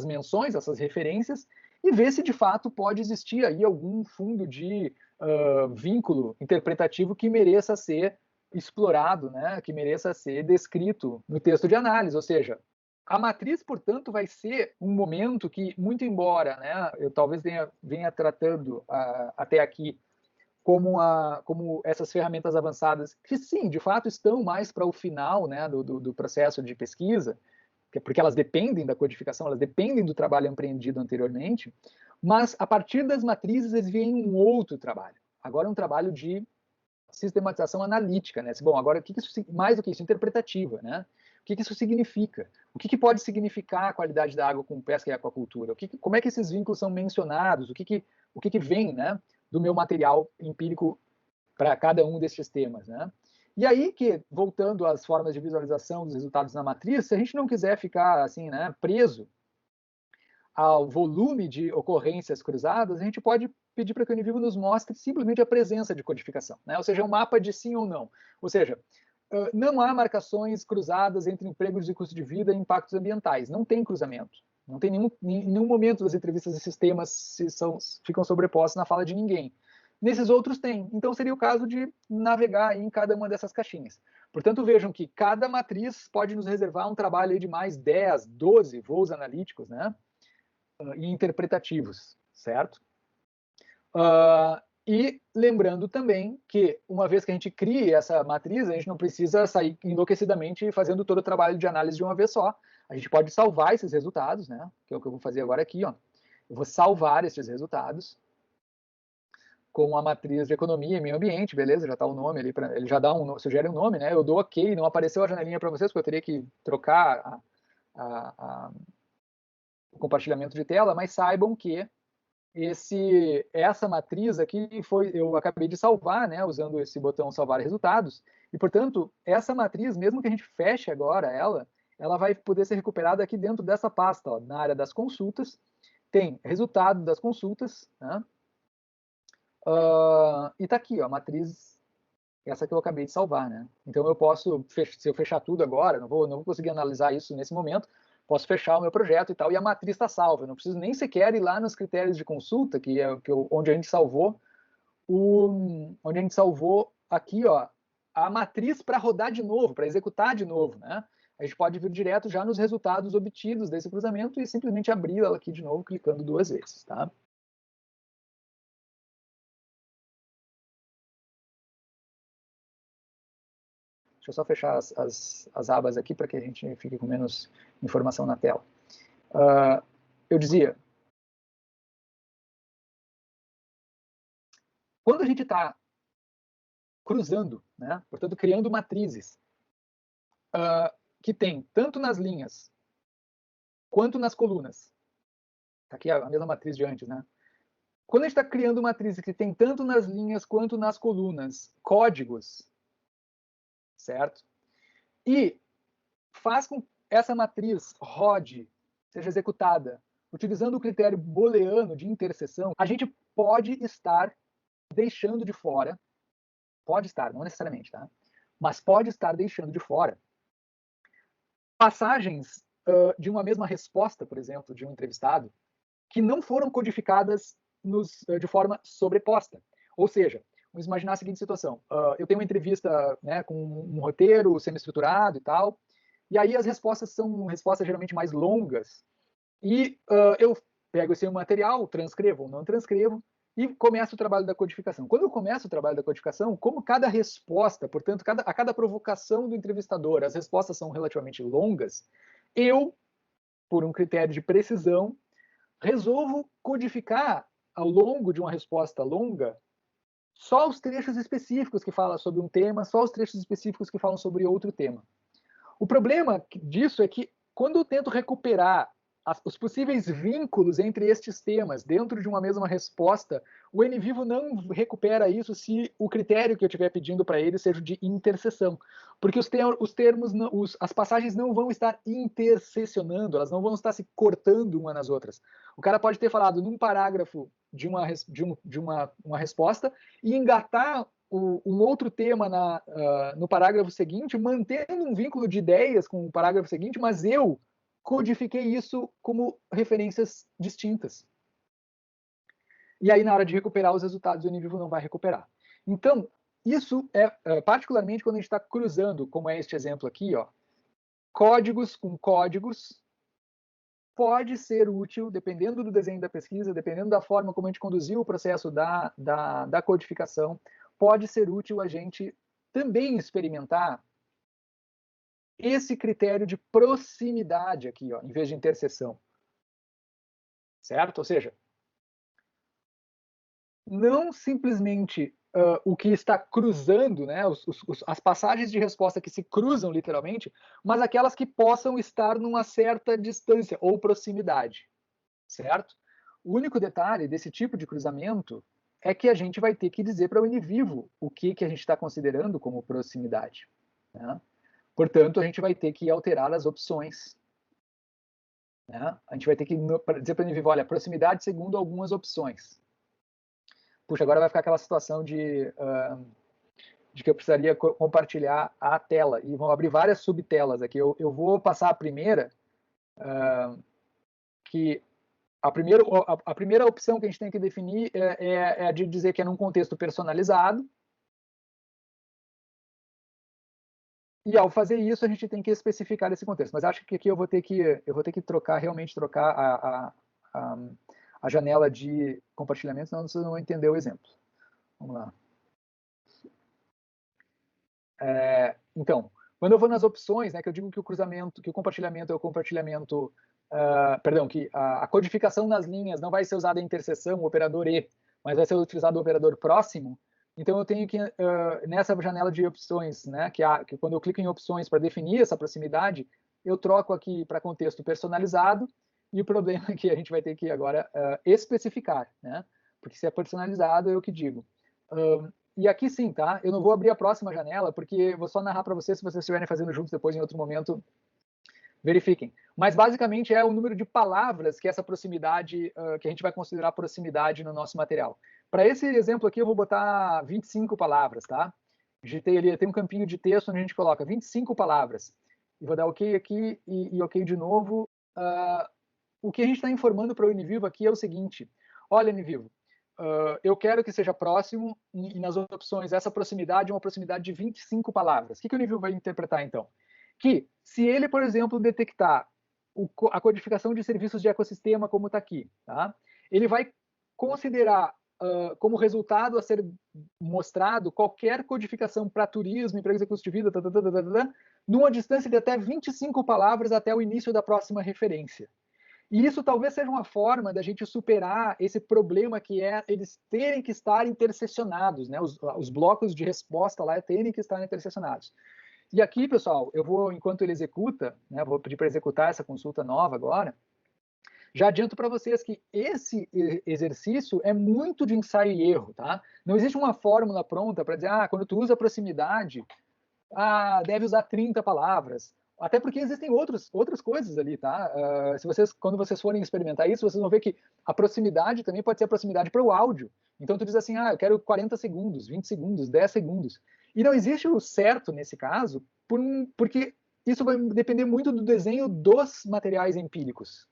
menções, essas referências, e ver se de fato pode existir aí algum fundo de vínculo interpretativo que mereça ser explorado, né, que mereça ser descrito no texto de análise. Ou seja, a matriz, portanto, vai ser um momento que, muito embora, né, eu talvez venha tratando até aqui como essas ferramentas avançadas, que sim, de fato estão mais para o final, né, do processo de pesquisa, porque elas dependem da codificação, elas dependem do trabalho empreendido anteriormente, mas a partir das matrizes eles veem um outro trabalho. Agora um trabalho de sistematização analítica, né? Bom, agora o que isso, mais do que isso, interpretativa, né? O que isso significa? O que pode significar a qualidade da água com pesca e aquacultura? Como é que esses vínculos são mencionados? O que vem, né, do meu material empírico para cada um desses temas, né? E aí que, voltando às formas de visualização dos resultados na matriz, se a gente não quiser ficar assim, né, preso ao volume de ocorrências cruzadas, a gente pode pedir para que o Univivo nos mostre simplesmente a presença de codificação, né? Ou seja, um mapa de sim ou não. Ou seja, não há marcações cruzadas entre empregos de custo de vida e impactos ambientais. Não tem cruzamento. Não tem nenhum momento das entrevistas desses temas ficam sobrepostos na fala de ninguém. Nesses outros tem. Então seria o caso de navegar em cada uma dessas caixinhas. Portanto, vejam que cada matriz pode nos reservar um trabalho de mais 10, 12 voos analíticos, né, e interpretativos, certo? E lembrando também que, uma vez que a gente crie essa matriz, a gente não precisa sair enlouquecidamente fazendo todo o trabalho de análise de uma vez só. A gente pode salvar esses resultados, né? Que é o que eu vou fazer agora aqui, ó. Eu vou salvar esses resultados com a matriz de economia e meio ambiente, beleza? Já está o nome ali, ele já sugere um nome, né? Eu dou ok, não apareceu a janelinha para vocês, porque eu teria que trocar o compartilhamento de tela, mas saibam que essa matriz aqui eu acabei de salvar, né, usando esse botão salvar resultados, e portanto, essa matriz, mesmo que a gente feche agora ela vai poder ser recuperada aqui dentro dessa pasta, ó, na área das consultas, tem resultado das consultas, né, e tá aqui, ó, a matriz, essa que eu acabei de salvar, né. Então eu posso, se eu fechar tudo agora, não vou conseguir analisar isso nesse momento, posso fechar o meu projeto e tal, e a matriz está salva. Eu não preciso nem sequer ir lá nos critérios de consulta, onde a gente salvou aqui, ó, a matriz para rodar de novo, para executar de novo, né? A gente pode vir direto já nos resultados obtidos desse cruzamento e simplesmente abrir ela aqui de novo, clicando 2 vezes, tá? Deixa eu só fechar as abas aqui para que a gente fique com menos informação na tela. Eu dizia, quando a gente está cruzando, né, portanto, criando matrizes que tem tanto nas linhas quanto nas colunas Está aqui a mesma matriz de antes, né? Quando a gente está criando matrizes que tem tanto nas linhas quanto nas colunas códigos, certo? E faz com que essa matriz rode, seja executada, utilizando o critério booleano de interseção, a gente pode estar deixando de fora, pode estar, não necessariamente, tá? Mas pode estar deixando de fora passagens de uma mesma resposta, por exemplo, de um entrevistado, que não foram codificadas de forma sobreposta. Ou seja, vamos imaginar a seguinte situação. Eu tenho uma entrevista, né, com um roteiro semi-estruturado e tal, e aí as respostas são respostas geralmente mais longas, e eu pego esse material, transcrevo ou não transcrevo, e começo o trabalho da codificação. Quando eu começo o trabalho da codificação, como cada resposta, portanto, a cada provocação do entrevistador, as respostas são relativamente longas, eu, por um critério de precisão, resolvo codificar ao longo de uma resposta longa só os trechos específicos que falam sobre um tema, só os trechos específicos que falam sobre outro tema. O problema disso é que quando eu tento recuperar os possíveis vínculos entre estes temas dentro de uma mesma resposta, o NVivo não recupera isso se o critério que eu estiver pedindo para ele seja de interseção, porque os termos, as passagens não vão estar intersecionando, elas não vão estar se cortando uma nas outras. O cara pode ter falado num parágrafo de uma resposta e engatar um outro tema no parágrafo seguinte, mantendo um vínculo de ideias com o parágrafo seguinte, mas eu codifiquei isso como referências distintas. E aí, na hora de recuperar os resultados, o NVivo não vai recuperar. Então, isso é particularmente quando a gente está cruzando, como é este exemplo aqui, ó, códigos com códigos, pode ser útil, dependendo do desenho da pesquisa, dependendo da forma como a gente conduziu o processo da codificação, pode ser útil a gente também experimentar esse critério de proximidade aqui, ó, em vez de interseção. Certo? Ou seja, não simplesmente o que está cruzando, né, as passagens de resposta que se cruzam literalmente, mas aquelas que possam estar numa certa distância ou proximidade. Certo? O único detalhe desse tipo de cruzamento é que a gente vai ter que dizer para o NVivo o que a gente está considerando como proximidade. Né? Portanto, a gente vai ter que alterar as opções. Né? A gente vai ter que dizer para o NVivo, olha, proximidade segundo algumas opções. Puxa, agora vai ficar aquela situação de que eu precisaria compartilhar a tela. E vão abrir várias subtelas aqui. Eu vou passar a primeira, que a primeira opção que a gente tem que definir é a de dizer que é num contexto personalizado. E ao fazer isso, a gente tem que especificar esse contexto. Mas acho que aqui eu vou ter que realmente trocar a janela de compartilhamento, senão vocês não vão entender o exemplo. Vamos lá. Então, quando eu vou nas opções, né, que eu digo que o compartilhamento é o compartilhamento, perdão, que a codificação nas linhas não vai ser usada em interseção, o operador e, mas vai ser utilizado o operador próximo. Então eu tenho que, nessa janela de opções, né, que quando eu clico em opções para definir essa proximidade, eu troco aqui para contexto personalizado, e o problema é que a gente vai ter que agora especificar, né, porque se é personalizado, é eu que digo. E aqui sim, tá? Eu não vou abrir a próxima janela, porque vou só narrar para vocês, se vocês estiverem fazendo juntos depois em outro momento, verifiquem. Mas basicamente é o número de palavras que essa proximidade, que a gente vai considerar proximidade no nosso material. Para esse exemplo aqui, eu vou botar 25 palavras, tá? Digitei ali, tem um campinho de texto onde a gente coloca 25 palavras. E vou dar OK aqui e OK de novo. O que a gente está informando para o NVivo aqui é o seguinte: olha, NVivo, eu quero que seja próximo, e nas opções, essa proximidade é uma proximidade de 25 palavras. O que o NVivo vai interpretar, então? Que se ele, por exemplo, detectar a codificação de serviços de ecossistema, como está aqui, tá? Ele vai considerar como resultado a ser mostrado qualquer codificação para turismo, empregos e custo de vida, numa distância de até 25 palavras até o início da próxima referência. E isso talvez seja uma forma da gente superar esse problema que é eles terem que estar intersecionados, né? Os blocos de resposta lá terem que estar intersecionados. E aqui, pessoal, eu vou, enquanto ele executa, né, vou pedir para executar essa consulta nova agora, Já adianto para vocês que esse exercício é muito de ensaio e erro, tá? Não existe uma fórmula pronta para dizer, quando tu usa proximidade, deve usar 30 palavras. Até porque existem outras coisas ali, tá? Quando vocês forem experimentar isso, vocês vão ver que a proximidade também pode ser a proximidade para o áudio. Então tu diz assim, eu quero 40 segundos, 20 segundos, 10 segundos. E não existe o certo nesse caso, porque isso vai depender muito do desenho dos materiais empíricos,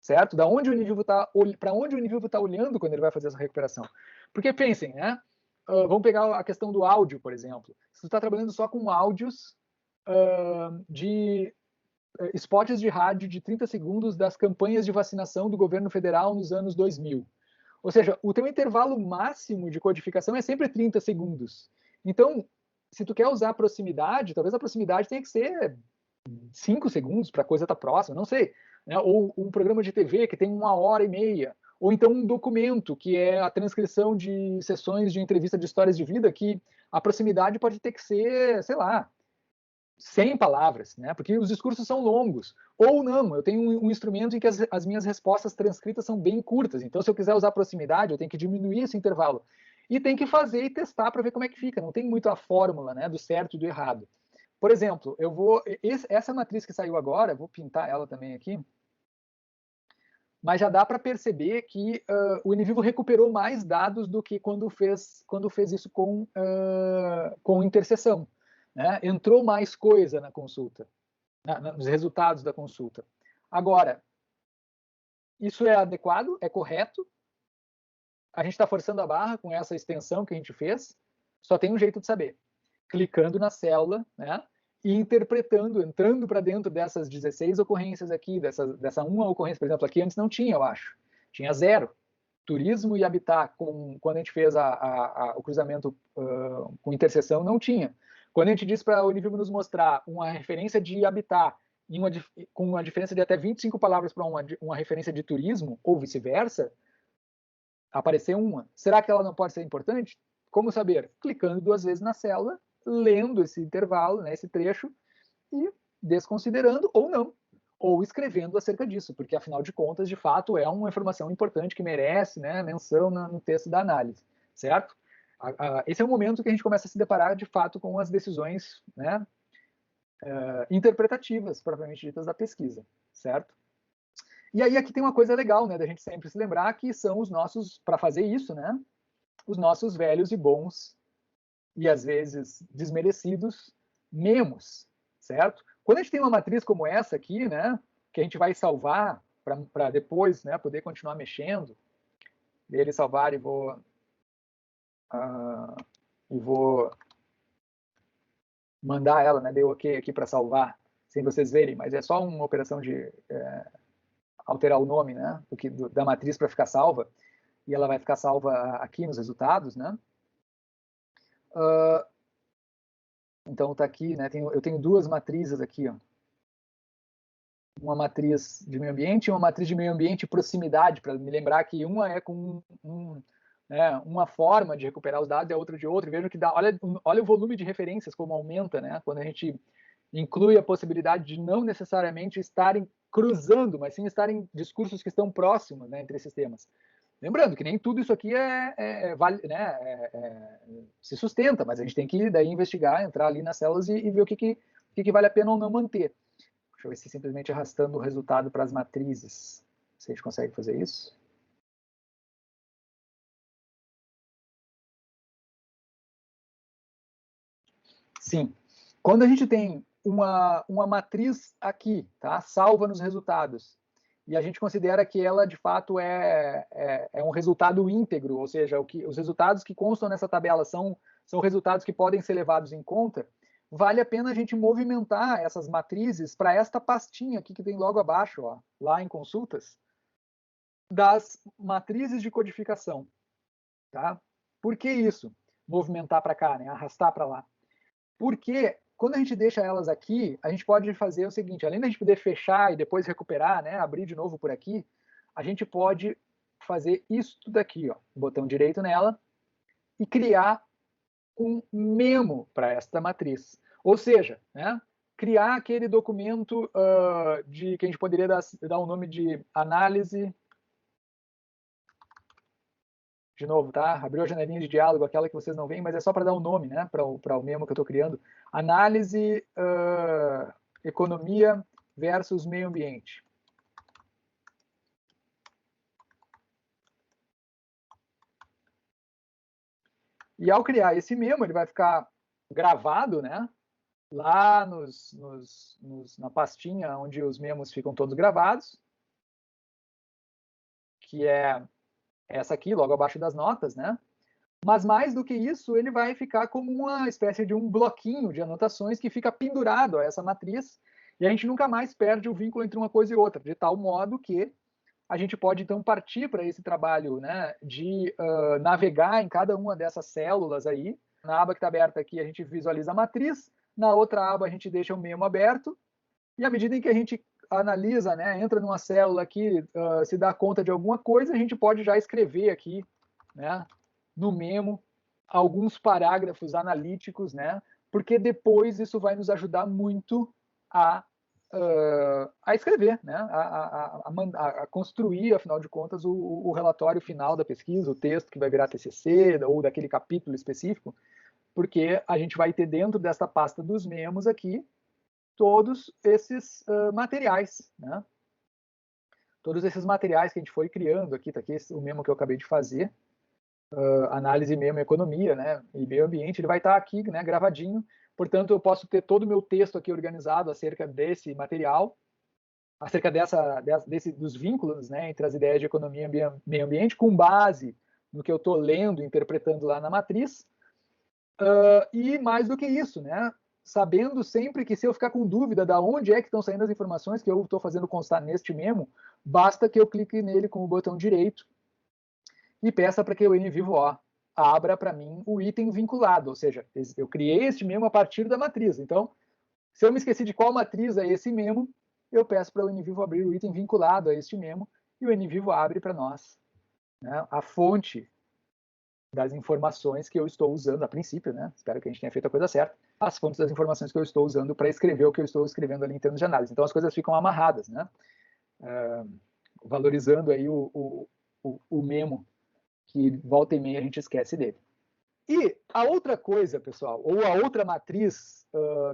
certo? Para onde o indivíduo está olhando quando ele vai fazer essa recuperação. Porque pensem, né? Vamos pegar a questão do áudio, por exemplo. Se tu está trabalhando só com áudios de spots de rádio de 30 segundos das campanhas de vacinação do governo federal nos anos 2000. Ou seja, o teu intervalo máximo de codificação é sempre 30 segundos. Então, se tu quer usar proximidade, talvez a proximidade tenha que ser 5 segundos para a coisa estar próxima, não sei. Né? Ou um programa de TV que tem 1h30. Ou então um documento, que é a transcrição de sessões de entrevista de histórias de vida, que a proximidade pode ter que ser, sei lá, 100 palavras, né? Porque os discursos são longos. Ou não, eu tenho um instrumento em que as minhas respostas transcritas são bem curtas. Então, se eu quiser usar proximidade, eu tenho que diminuir esse intervalo. E tem que fazer e testar para ver como é que fica. Não tem muito a fórmula, né, do certo e do errado. Por exemplo, essa matriz que saiu agora, vou pintar ela também aqui, mas já dá para perceber que o Univivo recuperou mais dados do que quando fez isso com interseção. Né? Entrou mais coisa na consulta, nos resultados da consulta. Agora, isso é adequado? É correto? A gente está forçando a barra com essa extensão que a gente fez? Só tem um jeito de saber. Clicando na célula, né? E interpretando, entrando para dentro dessas 16 ocorrências aqui, dessa uma ocorrência, por exemplo, aqui antes não tinha, eu acho. Tinha 0. Turismo e habitat, quando a gente fez o cruzamento com interseção, não tinha. Quando a gente disse para a Univivo nos mostrar uma referência de habitat com uma diferença de até 25 palavras para uma referência de turismo, ou vice-versa, apareceu uma. Será que ela não pode ser importante? Como saber? Clicando 2 vezes na célula, lendo esse intervalo, né, esse trecho, e desconsiderando ou não, ou escrevendo acerca disso, porque afinal de contas, de fato, é uma informação importante que merece, né, menção no texto da análise, certo? Esse é o momento que a gente começa a se deparar, de fato, com as decisões, né, interpretativas, propriamente ditas, da pesquisa, certo? E aí aqui tem uma coisa legal, né, da gente sempre se lembrar que são os nossos, para fazer isso, né, os nossos velhos e bons, e às vezes desmerecidos, memos, certo? Quando a gente tem uma matriz como essa aqui, né, que a gente vai salvar para depois, né, poder continuar mexendo, dele salvar e vou mandar ela, né, deu ok aqui para salvar, sem vocês verem, mas é só uma operação de alterar o nome, né, da matriz para ficar salva, e ela vai ficar salva aqui nos resultados, né? Então está aqui, né? Eu tenho 2 matrizes aqui, ó. Uma matriz de meio ambiente e uma matriz de meio ambiente e proximidade, para me lembrar que uma é com uma forma de recuperar os dados e a outra de outra. E vejam que olha o volume de referências como aumenta, né? Quando a gente inclui a possibilidade de não necessariamente estarem cruzando, mas sim estarem discursos que estão próximos, né, entre esses temas. Lembrando que nem tudo isso aqui se sustenta, mas a gente tem que daí investigar, entrar ali nas células e ver o que vale a pena ou não manter. Deixa eu ver se simplesmente arrastando o resultado para as matrizes. Se a gente consegue fazer isso. Sim. Quando a gente tem uma matriz aqui, tá, salva nos resultados, e a gente considera que ela, de fato, é um resultado íntegro, ou seja, os resultados que constam nessa tabela são resultados que podem ser levados em conta, vale a pena a gente movimentar essas matrizes para esta pastinha aqui que tem logo abaixo, ó, lá em consultas, das matrizes de codificação. Tá? Por que isso? Movimentar para cá, né? Arrastar para lá. Porque quando a gente deixa elas aqui, a gente pode fazer o seguinte, além da gente poder fechar e depois recuperar, né, abrir de novo por aqui, a gente pode fazer isso daqui, ó, botão direito nela, e criar um memo para esta matriz. Ou seja, né, criar aquele documento que a gente poderia dar o nome de análise. De novo, tá? Abriu a janelinha de diálogo, aquela que vocês não veem, mas é só para dar um nome, né? Para o memo que eu estou criando. Análise, economia versus meio ambiente. E ao criar esse memo, ele vai ficar gravado, né? Lá na pastinha onde os memos ficam todos gravados, que é essa aqui, logo abaixo das notas, né? Mas mais do que isso, ele vai ficar como uma espécie de um bloquinho de anotações que fica pendurado a essa matriz, e a gente nunca mais perde o vínculo entre uma coisa e outra, de tal modo que a gente pode então partir para esse trabalho, né, de navegar em cada uma dessas células aí. Na aba que está aberta aqui, a gente visualiza a matriz, na outra aba a gente deixa o memo aberto, e à medida em que a gente analisa, né, entra numa célula aqui, se dá conta de alguma coisa, a gente pode já escrever aqui, né, no memo, alguns parágrafos analíticos, né, porque depois isso vai nos ajudar muito a escrever, né, a construir, afinal de contas, o relatório final da pesquisa, o texto que vai virar TCC ou daquele capítulo específico, porque a gente vai ter dentro dessa pasta dos memos aqui todos esses materiais, né? Todos esses materiais que a gente foi criando aqui, tá aqui o memo que eu acabei de fazer, análise memo economia, né, e meio ambiente, ele vai estar aqui, né, gravadinho. Portanto, eu posso ter todo o meu texto aqui organizado acerca desse material, acerca dos vínculos, né, entre as ideias de economia e meio ambiente, com base no que eu estou lendo, interpretando lá na matriz. E mais do que isso, né, sabendo sempre que se eu ficar com dúvida de onde é que estão saindo as informações que eu estou fazendo constar neste memo, basta que eu clique nele com o botão direito e peça para que o NVivo-O abra para mim o item vinculado, ou seja, eu criei este memo a partir da matriz. Então, se eu me esqueci de qual matriz é esse memo, eu peço para o NVivo abrir o item vinculado a este memo e o NVivo abre para nós, né, a fonte das informações que eu estou usando a princípio, né? Espero que a gente tenha feito a coisa certa. As fontes das informações que eu estou usando para escrever o que eu estou escrevendo ali em termos de análise. Então as coisas ficam amarradas, né? Valorizando aí o memo, que volta e meia a gente esquece dele. E a outra coisa, pessoal, ou a outra matriz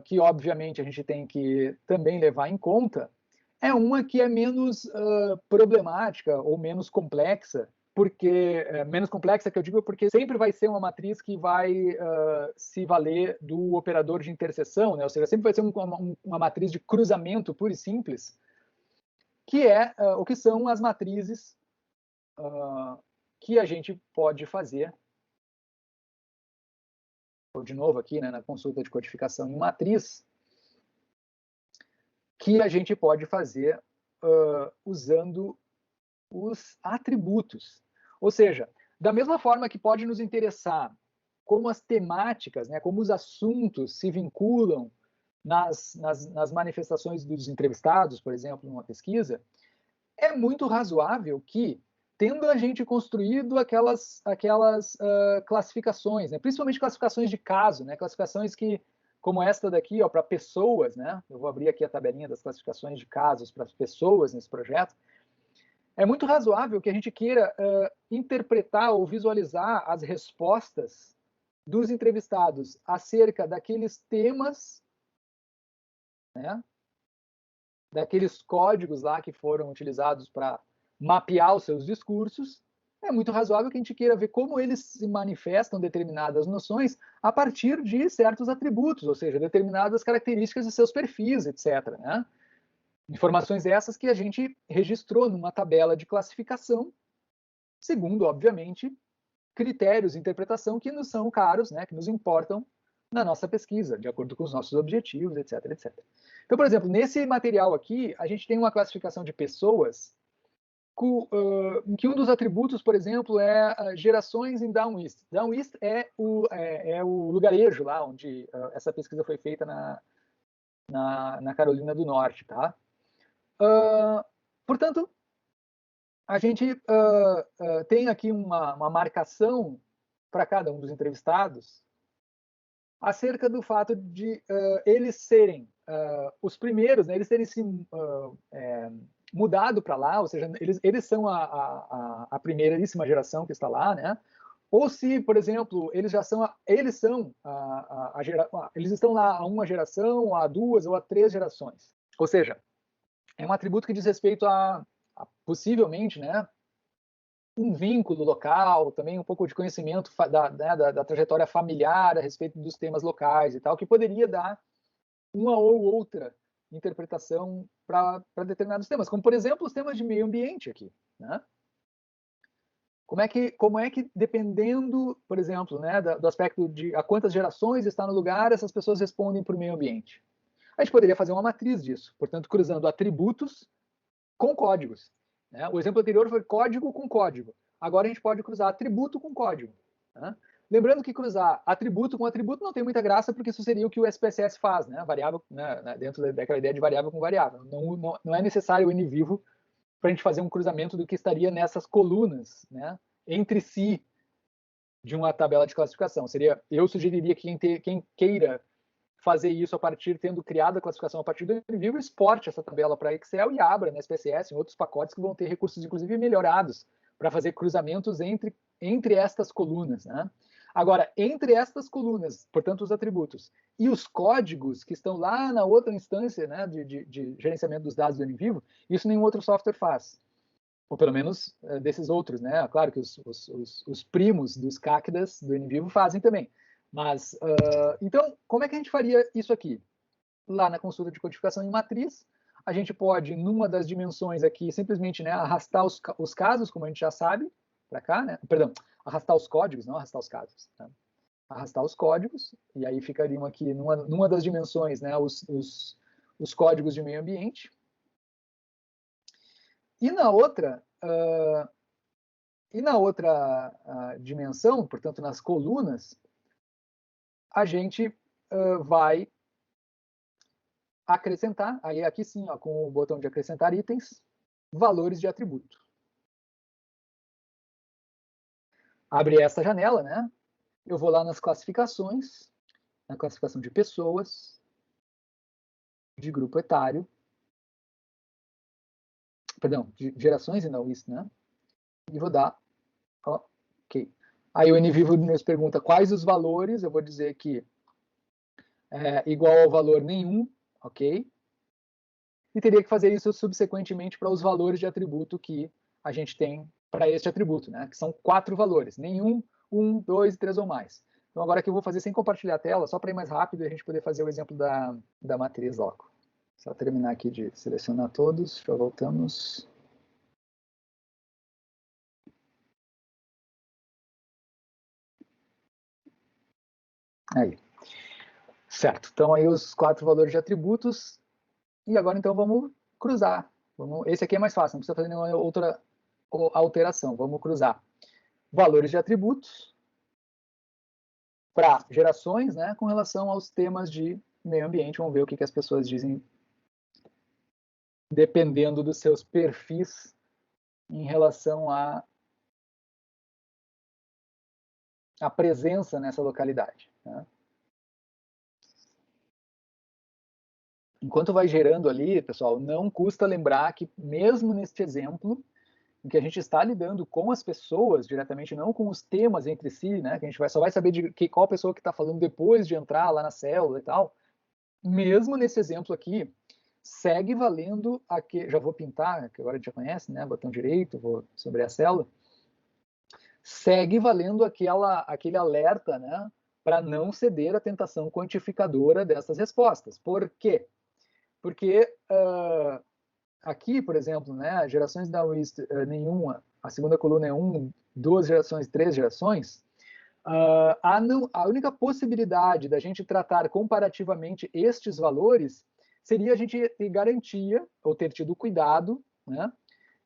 que obviamente a gente tem que também levar em conta, é uma que é menos problemática ou menos complexa, porque menos complexa que eu digo porque sempre vai ser uma matriz que vai se valer do operador de interseção, né? Ou seja, sempre vai ser uma matriz de cruzamento puro e simples, que é o que são as matrizes que a gente pode fazer. Ou de novo aqui, né, na consulta de codificação em matriz, que a gente pode fazer usando os atributos. Ou seja, da mesma forma que pode nos interessar como as temáticas, né, como os assuntos se vinculam nas manifestações dos entrevistados, por exemplo, numa pesquisa, é muito razoável que, tendo a gente construído aquelas classificações, né, principalmente classificações de caso, né, classificações que, como esta daqui, para pessoas, né, eu vou abrir aqui a tabelinha das classificações de casos para pessoas nesse projeto, é muito razoável que a gente queira interpretar ou visualizar as respostas dos entrevistados acerca daqueles temas, né, daqueles códigos lá que foram utilizados para mapear os seus discursos. É muito razoável que a gente queira ver como eles se manifestam determinadas noções a partir de certos atributos, ou seja, determinadas características de seus perfis, etc., né? Informações essas que a gente registrou numa tabela de classificação, segundo, obviamente, critérios de interpretação que nos são caros, né, que nos importam na nossa pesquisa, de acordo com os nossos objetivos, etc, etc. Então, por exemplo, nesse material aqui, a gente tem uma classificação de pessoas em que um dos atributos, por exemplo, é gerações em Down East. Down East é o lugarejo lá onde essa pesquisa foi feita na Carolina do Norte, tá? Portanto, a gente tem aqui uma marcação para cada um dos entrevistados acerca do fato de eles serem os primeiros, né, eles terem se mudado para lá, ou seja, eles são a primeiríssima geração que está lá, né? Ou se, por exemplo, eles estão lá há uma geração, há duas ou há três gerações. Ou seja, é um atributo que diz respeito a possivelmente, né, um vínculo local, também um pouco de conhecimento da trajetória familiar a respeito dos temas locais e tal, que poderia dar uma ou outra interpretação para determinados temas, como, por exemplo, os temas de meio ambiente aqui, né? Como é que dependendo, por exemplo, né, do aspecto de a quantas gerações está no lugar, essas pessoas respondem por meio ambiente? A gente poderia fazer uma matriz disso, portanto, cruzando atributos com códigos, né? O exemplo anterior foi código com código. Agora a gente pode cruzar atributo com código, né? Lembrando que cruzar atributo com atributo não tem muita graça, porque isso seria o que o SPSS faz, né? Variável, né, dentro daquela ideia de variável com variável. Não é necessário o NVivo para a gente fazer um cruzamento do que estaria nessas colunas, né, entre si de uma tabela de classificação. Eu sugeriria que quem queira fazer isso tendo criado a classificação a partir do NVivo, exporte essa tabela para Excel e abra na SPSS, em outros pacotes que vão ter recursos, inclusive, melhorados para fazer cruzamentos entre estas colunas, né? Agora, entre estas colunas, portanto, os atributos, e os códigos que estão lá na outra instância, né, de gerenciamento dos dados do NVivo, isso nenhum outro software faz. Ou pelo menos desses outros, né? Claro que os primos dos CACDAs do NVivo fazem também. Mas, então, como é que a gente faria isso aqui? Lá na consulta de codificação em matriz, a gente pode, numa das dimensões aqui, simplesmente, né, arrastar os casos, como a gente já sabe, para cá, né? Perdão, arrastar os códigos, não arrastar os casos. Tá? Arrastar os códigos, e aí ficariam aqui, numa das dimensões, né, os códigos de meio ambiente. E na outra dimensão, portanto, nas colunas, a gente vai acrescentar, aí aqui sim, ó, com o botão de acrescentar itens, valores de atributo. Abre essa janela, né? Eu vou lá nas classificações, na classificação de pessoas, de grupo etário, perdão, de gerações e não isso, né? E vou dar, ok. Aí o NVivo nos pergunta quais os valores, eu vou dizer que é igual ao valor nenhum, ok? E teria que fazer isso subsequentemente para os valores de atributo que a gente tem para este atributo, né? Que são 4 valores, nenhum, 1, 2, 3 ou mais. Então agora aqui eu vou fazer sem compartilhar a tela, só para ir mais rápido e a gente poder fazer o exemplo da matriz logo. Só terminar aqui de selecionar todos, já voltamos. Aí. Certo, então aí os 4 valores de atributos. E agora então vamos cruzar. Esse aqui é mais fácil, não precisa fazer nenhuma outra alteração. Vamos cruzar valores de atributos para gerações, né, com relação aos temas de meio ambiente. Vamos ver o que as pessoas dizem dependendo dos seus perfis em relação à presença nessa localidade. Né? Enquanto vai gerando ali, pessoal, não custa lembrar que mesmo neste exemplo, em que a gente está lidando com as pessoas diretamente, não com os temas entre si, né? Que a gente só vai saber de qual pessoa que está falando depois de entrar lá na célula e tal. Mesmo nesse exemplo aqui, segue valendo aqui. Já vou pintar, que agora a gente já conhece, né? Botão direito, vou sobre a célula. Segue valendo aquele alerta, né? Para não ceder à tentação quantificadora dessas respostas. Por quê? Porque aqui, por exemplo, né, gerações da WIST nenhuma, a segunda coluna é 1, 2 gerações, 3 gerações, a única possibilidade da gente tratar comparativamente estes valores seria a gente ter garantia, ou ter tido cuidado, né,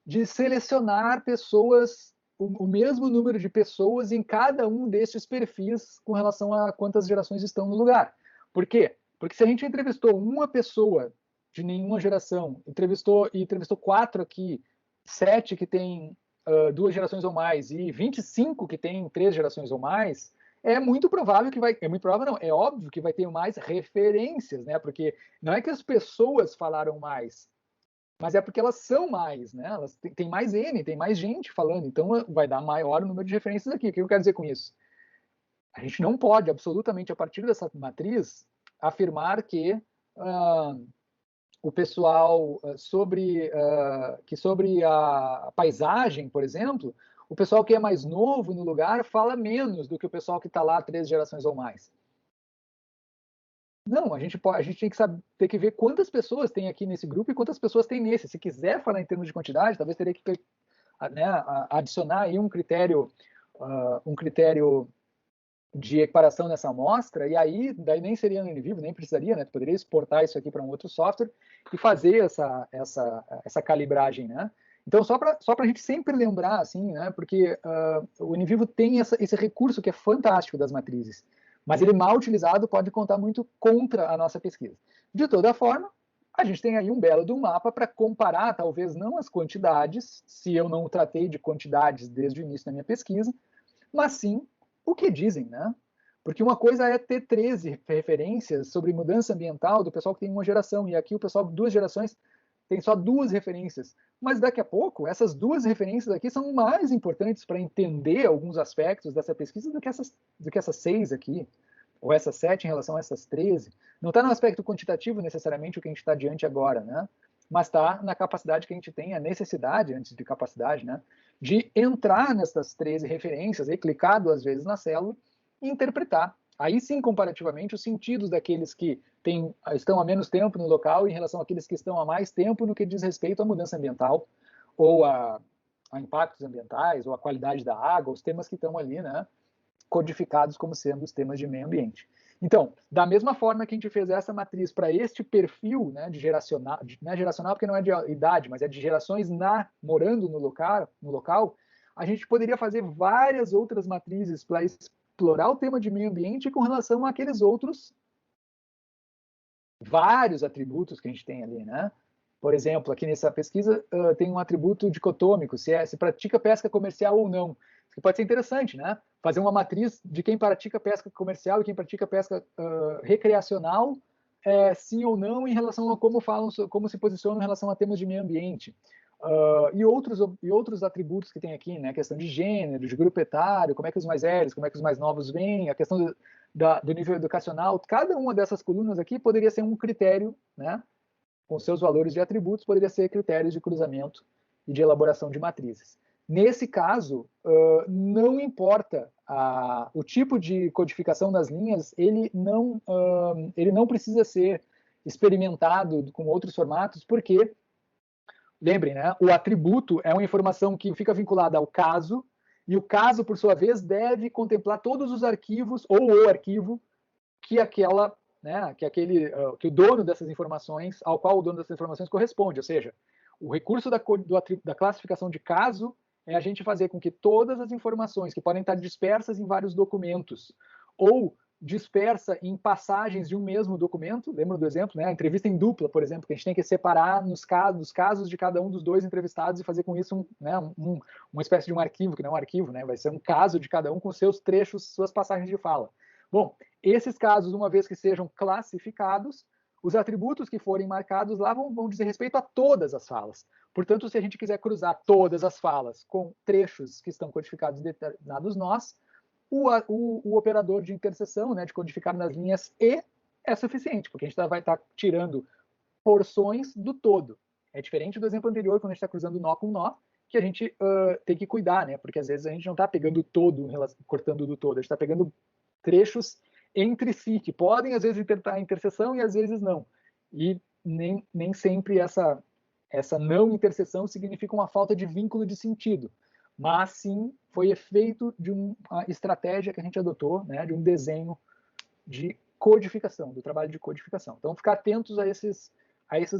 de selecionar pessoas, o mesmo número de pessoas em cada um destes perfis com relação a quantas gerações estão no lugar. Por quê? Porque se a gente entrevistou uma pessoa de nenhuma geração, entrevistou 4 aqui, 7 que tem 2 gerações ou mais, e 25 que tem 3 gerações ou mais, é muito provável que vai, é muito provável não, é óbvio que vai ter mais referências, né? Porque não é que as pessoas falaram mais, mas é porque elas são mais, né? Elas têm mais N, tem mais gente falando, então vai dar maior número de referências aqui. O que eu quero dizer com isso? A gente não pode, absolutamente, a partir dessa matriz, afirmar que o pessoal que sobre a paisagem, por exemplo, o pessoal que é mais novo no lugar fala menos do que o pessoal que está lá 3 gerações ou mais. Não, a gente tem que saber, ter que ver quantas pessoas tem aqui nesse grupo e quantas pessoas tem nesse. Se quiser falar em termos de quantidade, talvez teria que, né, adicionar aí um critério de equiparação nessa amostra, e aí daí nem seria no NVivo, nem precisaria, né? Tu poderia exportar isso aqui para um outro software e fazer essa calibragem, né? Então, só para a gente sempre lembrar, assim, né? Porque o NVivo tem esse recurso que é fantástico das matrizes, mas ele mal utilizado pode contar muito contra a nossa pesquisa. De toda forma, a gente tem aí um belo de um mapa para comparar, talvez não as quantidades, se eu não tratei de quantidades desde o início da minha pesquisa, mas sim o que dizem, né? Porque uma coisa é ter 13 referências sobre mudança ambiental do pessoal que tem uma geração, e aqui o pessoal de 2 gerações tem só 2 referências. Mas daqui a pouco, essas 2 referências aqui são mais importantes para entender alguns aspectos dessa pesquisa do que essas 6 aqui, ou essas 7 em relação a essas 13. Não está no aspecto quantitativo necessariamente o que a gente está diante agora, né? Mas está na capacidade que a gente tem, a necessidade, antes de capacidade, né? De entrar nessas 13 referências, e clicar 2 vezes na célula e interpretar. Aí sim, comparativamente, os sentidos daqueles que estão há menos tempo no local em relação àqueles que estão há mais tempo no que diz respeito à mudança ambiental, ou a impactos ambientais, ou a qualidade da água, os temas que estão ali, né, codificados como sendo os temas de meio ambiente. Então, da mesma forma que a gente fez essa matriz para este perfil, né, de geracional, não é geracional porque não é de idade, mas é de gerações morando no local, a gente poderia fazer várias outras matrizes para explorar o tema de meio ambiente com relação àqueles outros vários atributos que a gente tem ali, né? Por exemplo, aqui nessa pesquisa tem um atributo dicotômico, se pratica pesca comercial ou não. Isso pode ser interessante, né? Fazer uma matriz de quem pratica pesca comercial e quem pratica pesca recreacional, sim ou não, em relação a como se posicionam em relação a temas de meio ambiente. E outros atributos que tem aqui, né? A questão de gênero, de grupo etário, como é que os mais velhos, como é que os mais novos vêm, a questão do nível educacional. Cada uma dessas colunas aqui poderia ser um critério, né? Com seus valores de atributos, poderia ser critérios de cruzamento e de elaboração de matrizes. Nesse caso, não importa o tipo de codificação das linhas, ele não precisa ser experimentado com outros formatos, porque, lembrem, né, o atributo é uma informação que fica vinculada ao caso, e o caso, por sua vez, deve contemplar todos os arquivos, ou o arquivo, que aquela né, que o dono dessas informações, ao qual o dono dessas informações corresponde, ou seja, o recurso da classificação de caso é a gente fazer com que todas as informações que podem estar dispersas em vários documentos ou dispersa em passagens de um mesmo documento, lembra do exemplo, né? A entrevista em dupla, por exemplo, que a gente tem que separar nos casos de cada um dos 2 entrevistados e fazer com isso uma espécie de um arquivo, que não é um arquivo, né? Vai ser um caso de cada um com seus trechos, suas passagens de fala. Bom, esses casos, uma vez que sejam classificados, os atributos que forem marcados lá vão dizer respeito a todas as falas. Portanto, se a gente quiser cruzar todas as falas com trechos que estão codificados em determinados nós, o operador de interseção, né, de codificar nas linhas E, é suficiente, porque a gente vai estar tirando porções do todo. É diferente do exemplo anterior, quando a gente está cruzando nó com nó, que a gente tem que cuidar, né? Porque às vezes a gente não está pegando todo, cortando do todo, a gente está pegando trechos entre si, que podem às vezes tentar interseção e às vezes não. E nem sempre essa não interseção significa uma falta de vínculo de sentido, mas sim foi efeito de uma estratégia que a gente adotou, né, de um desenho de codificação, do trabalho de codificação. Então, ficar atentos a esses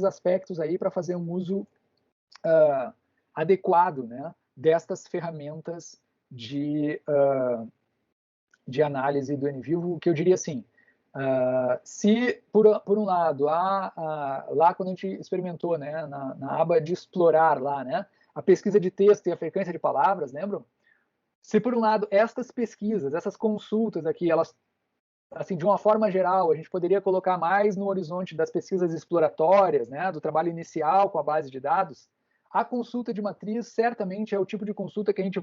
aspectos aí para fazer um uso adequado, né, destas ferramentas de análise do NVivo, que eu diria assim, se por um lado, lá quando a gente experimentou, né, na aba de explorar lá, né, a pesquisa de texto e a frequência de palavras, lembram? Se, por um lado, estas pesquisas, essas consultas aqui, elas, assim, de uma forma geral, a gente poderia colocar mais no horizonte das pesquisas exploratórias, né, do trabalho inicial com a base de dados, a consulta de matriz certamente é o tipo de consulta que a gente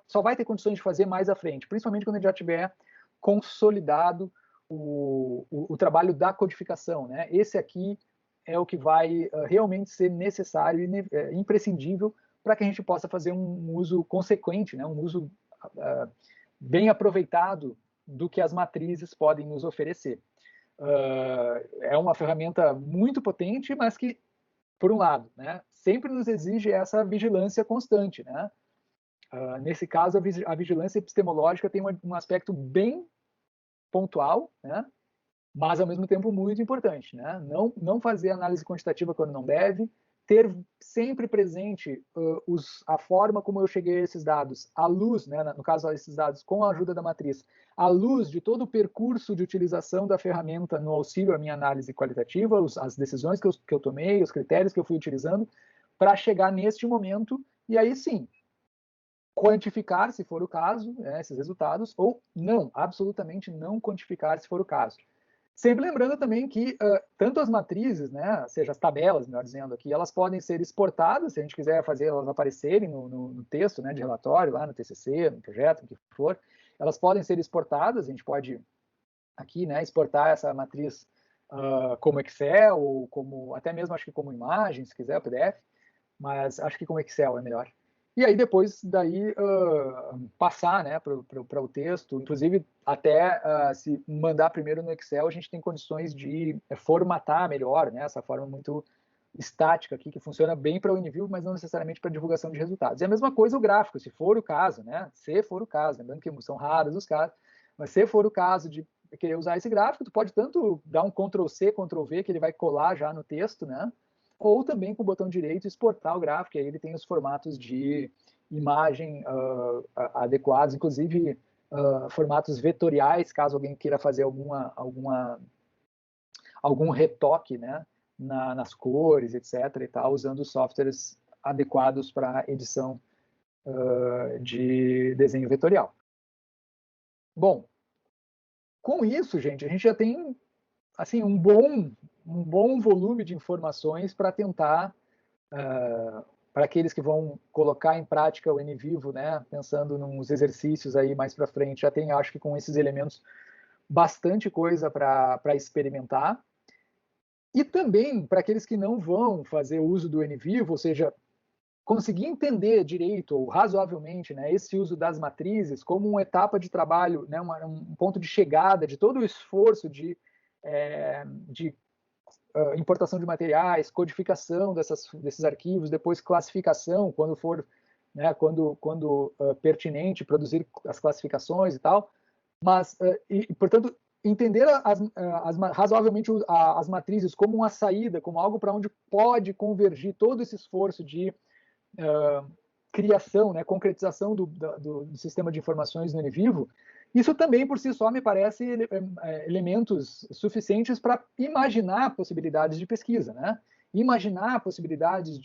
só vai ter condições de fazer mais à frente, principalmente quando a gente já tiver consolidado o trabalho da codificação, né? Esse aqui é o que vai realmente ser necessário e imprescindível para que a gente possa fazer um uso consequente, né? Um uso bem aproveitado do que as matrizes podem nos oferecer. É uma ferramenta muito potente, mas que, por um lado, né, sempre nos exige essa vigilância constante, né? Nesse caso, a vigilância epistemológica tem um aspecto bem pontual, né? Mas ao mesmo tempo muito importante, né? Não fazer análise quantitativa quando não deve, ter sempre presente a forma como eu cheguei a esses dados, à luz, né, no caso esses dados com a ajuda da matriz, à luz de todo o percurso de utilização da ferramenta no auxílio à minha análise qualitativa, as decisões que eu tomei, os critérios que eu fui utilizando, para chegar neste momento, e aí sim, quantificar, se for o caso, esses resultados, ou não, absolutamente não quantificar, se for o caso. Sempre lembrando também que tanto as matrizes, né, seja as tabelas, melhor dizendo aqui, elas podem ser exportadas, se a gente quiser fazer elas aparecerem no texto, né, de relatório, lá no TCC, no projeto, no que for, elas podem ser exportadas, a gente pode aqui, né, exportar essa matriz como Excel, ou como, até mesmo acho que como imagem, se quiser, PDF, mas acho que como Excel é melhor. E aí depois daí passar, né, para o texto, inclusive até se mandar primeiro no Excel, a gente tem condições de formatar melhor, né, essa forma muito estática aqui, que funciona bem para o NView, mas não necessariamente para divulgação de resultados. E a mesma coisa o gráfico, se for o caso, né, se for o caso, lembrando que são raros os casos, mas se for o caso de querer usar esse gráfico, tu pode tanto dar um Ctrl+C, Ctrl+V, que ele vai colar já no texto, né, ou também com o botão direito exportar o gráfico, e aí ele tem os formatos de imagem adequados, inclusive formatos vetoriais, caso alguém queira fazer algum retoque, né, nas cores, etc. e tal, usando softwares adequados para edição de desenho vetorial. Bom, com isso, gente, a gente já tem assim um bom volume de informações para tentar para aqueles que vão colocar em prática o NVivo, né, pensando nos exercícios aí mais para frente, já tem, acho que com esses elementos, bastante coisa para experimentar. E também para aqueles que não vão fazer uso do NVivo, ou seja, conseguir entender direito ou razoavelmente, né, esse uso das matrizes como uma etapa de trabalho, né, um ponto de chegada de todo o esforço de importação de materiais, codificação desses arquivos, depois classificação, quando for, né, quando pertinente, produzir as classificações e tal. Mas, portanto, entender razoavelmente as matrizes como uma saída, como algo para onde pode convergir todo esse esforço de criação, né, concretização do sistema de informações no NVivo, isso também por si só me parece elementos suficientes para imaginar possibilidades de pesquisa, né? Imaginar possibilidades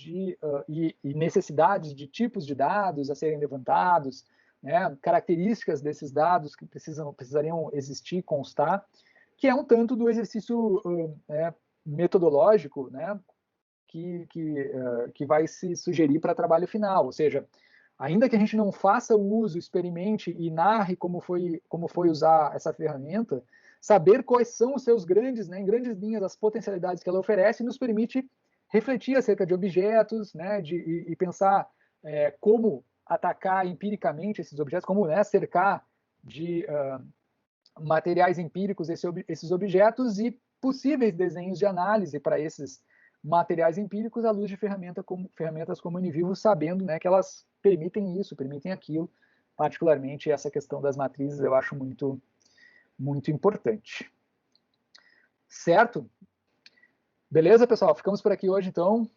e necessidades de tipos de dados a serem levantados, né? Características desses dados que precisariam existir, constar, que é um tanto do exercício metodológico, né? Que vai se sugerir para trabalho final, ou seja, ainda que a gente não faça o uso, experimente e narre como foi usar essa ferramenta, saber quais são os seus grandes, né, em grandes linhas, as potencialidades que ela oferece, nos permite refletir acerca de objetos, né, e pensar como atacar empiricamente esses objetos, como, né, cercar de materiais empíricos esses objetos e possíveis desenhos de análise para esses materiais empíricos à luz de ferramentas como o NVivo, sabendo, né, que elas permitem isso, permitem aquilo. Particularmente essa questão das matrizes eu acho muito, muito importante. Certo? Beleza, pessoal? Ficamos por aqui hoje, então.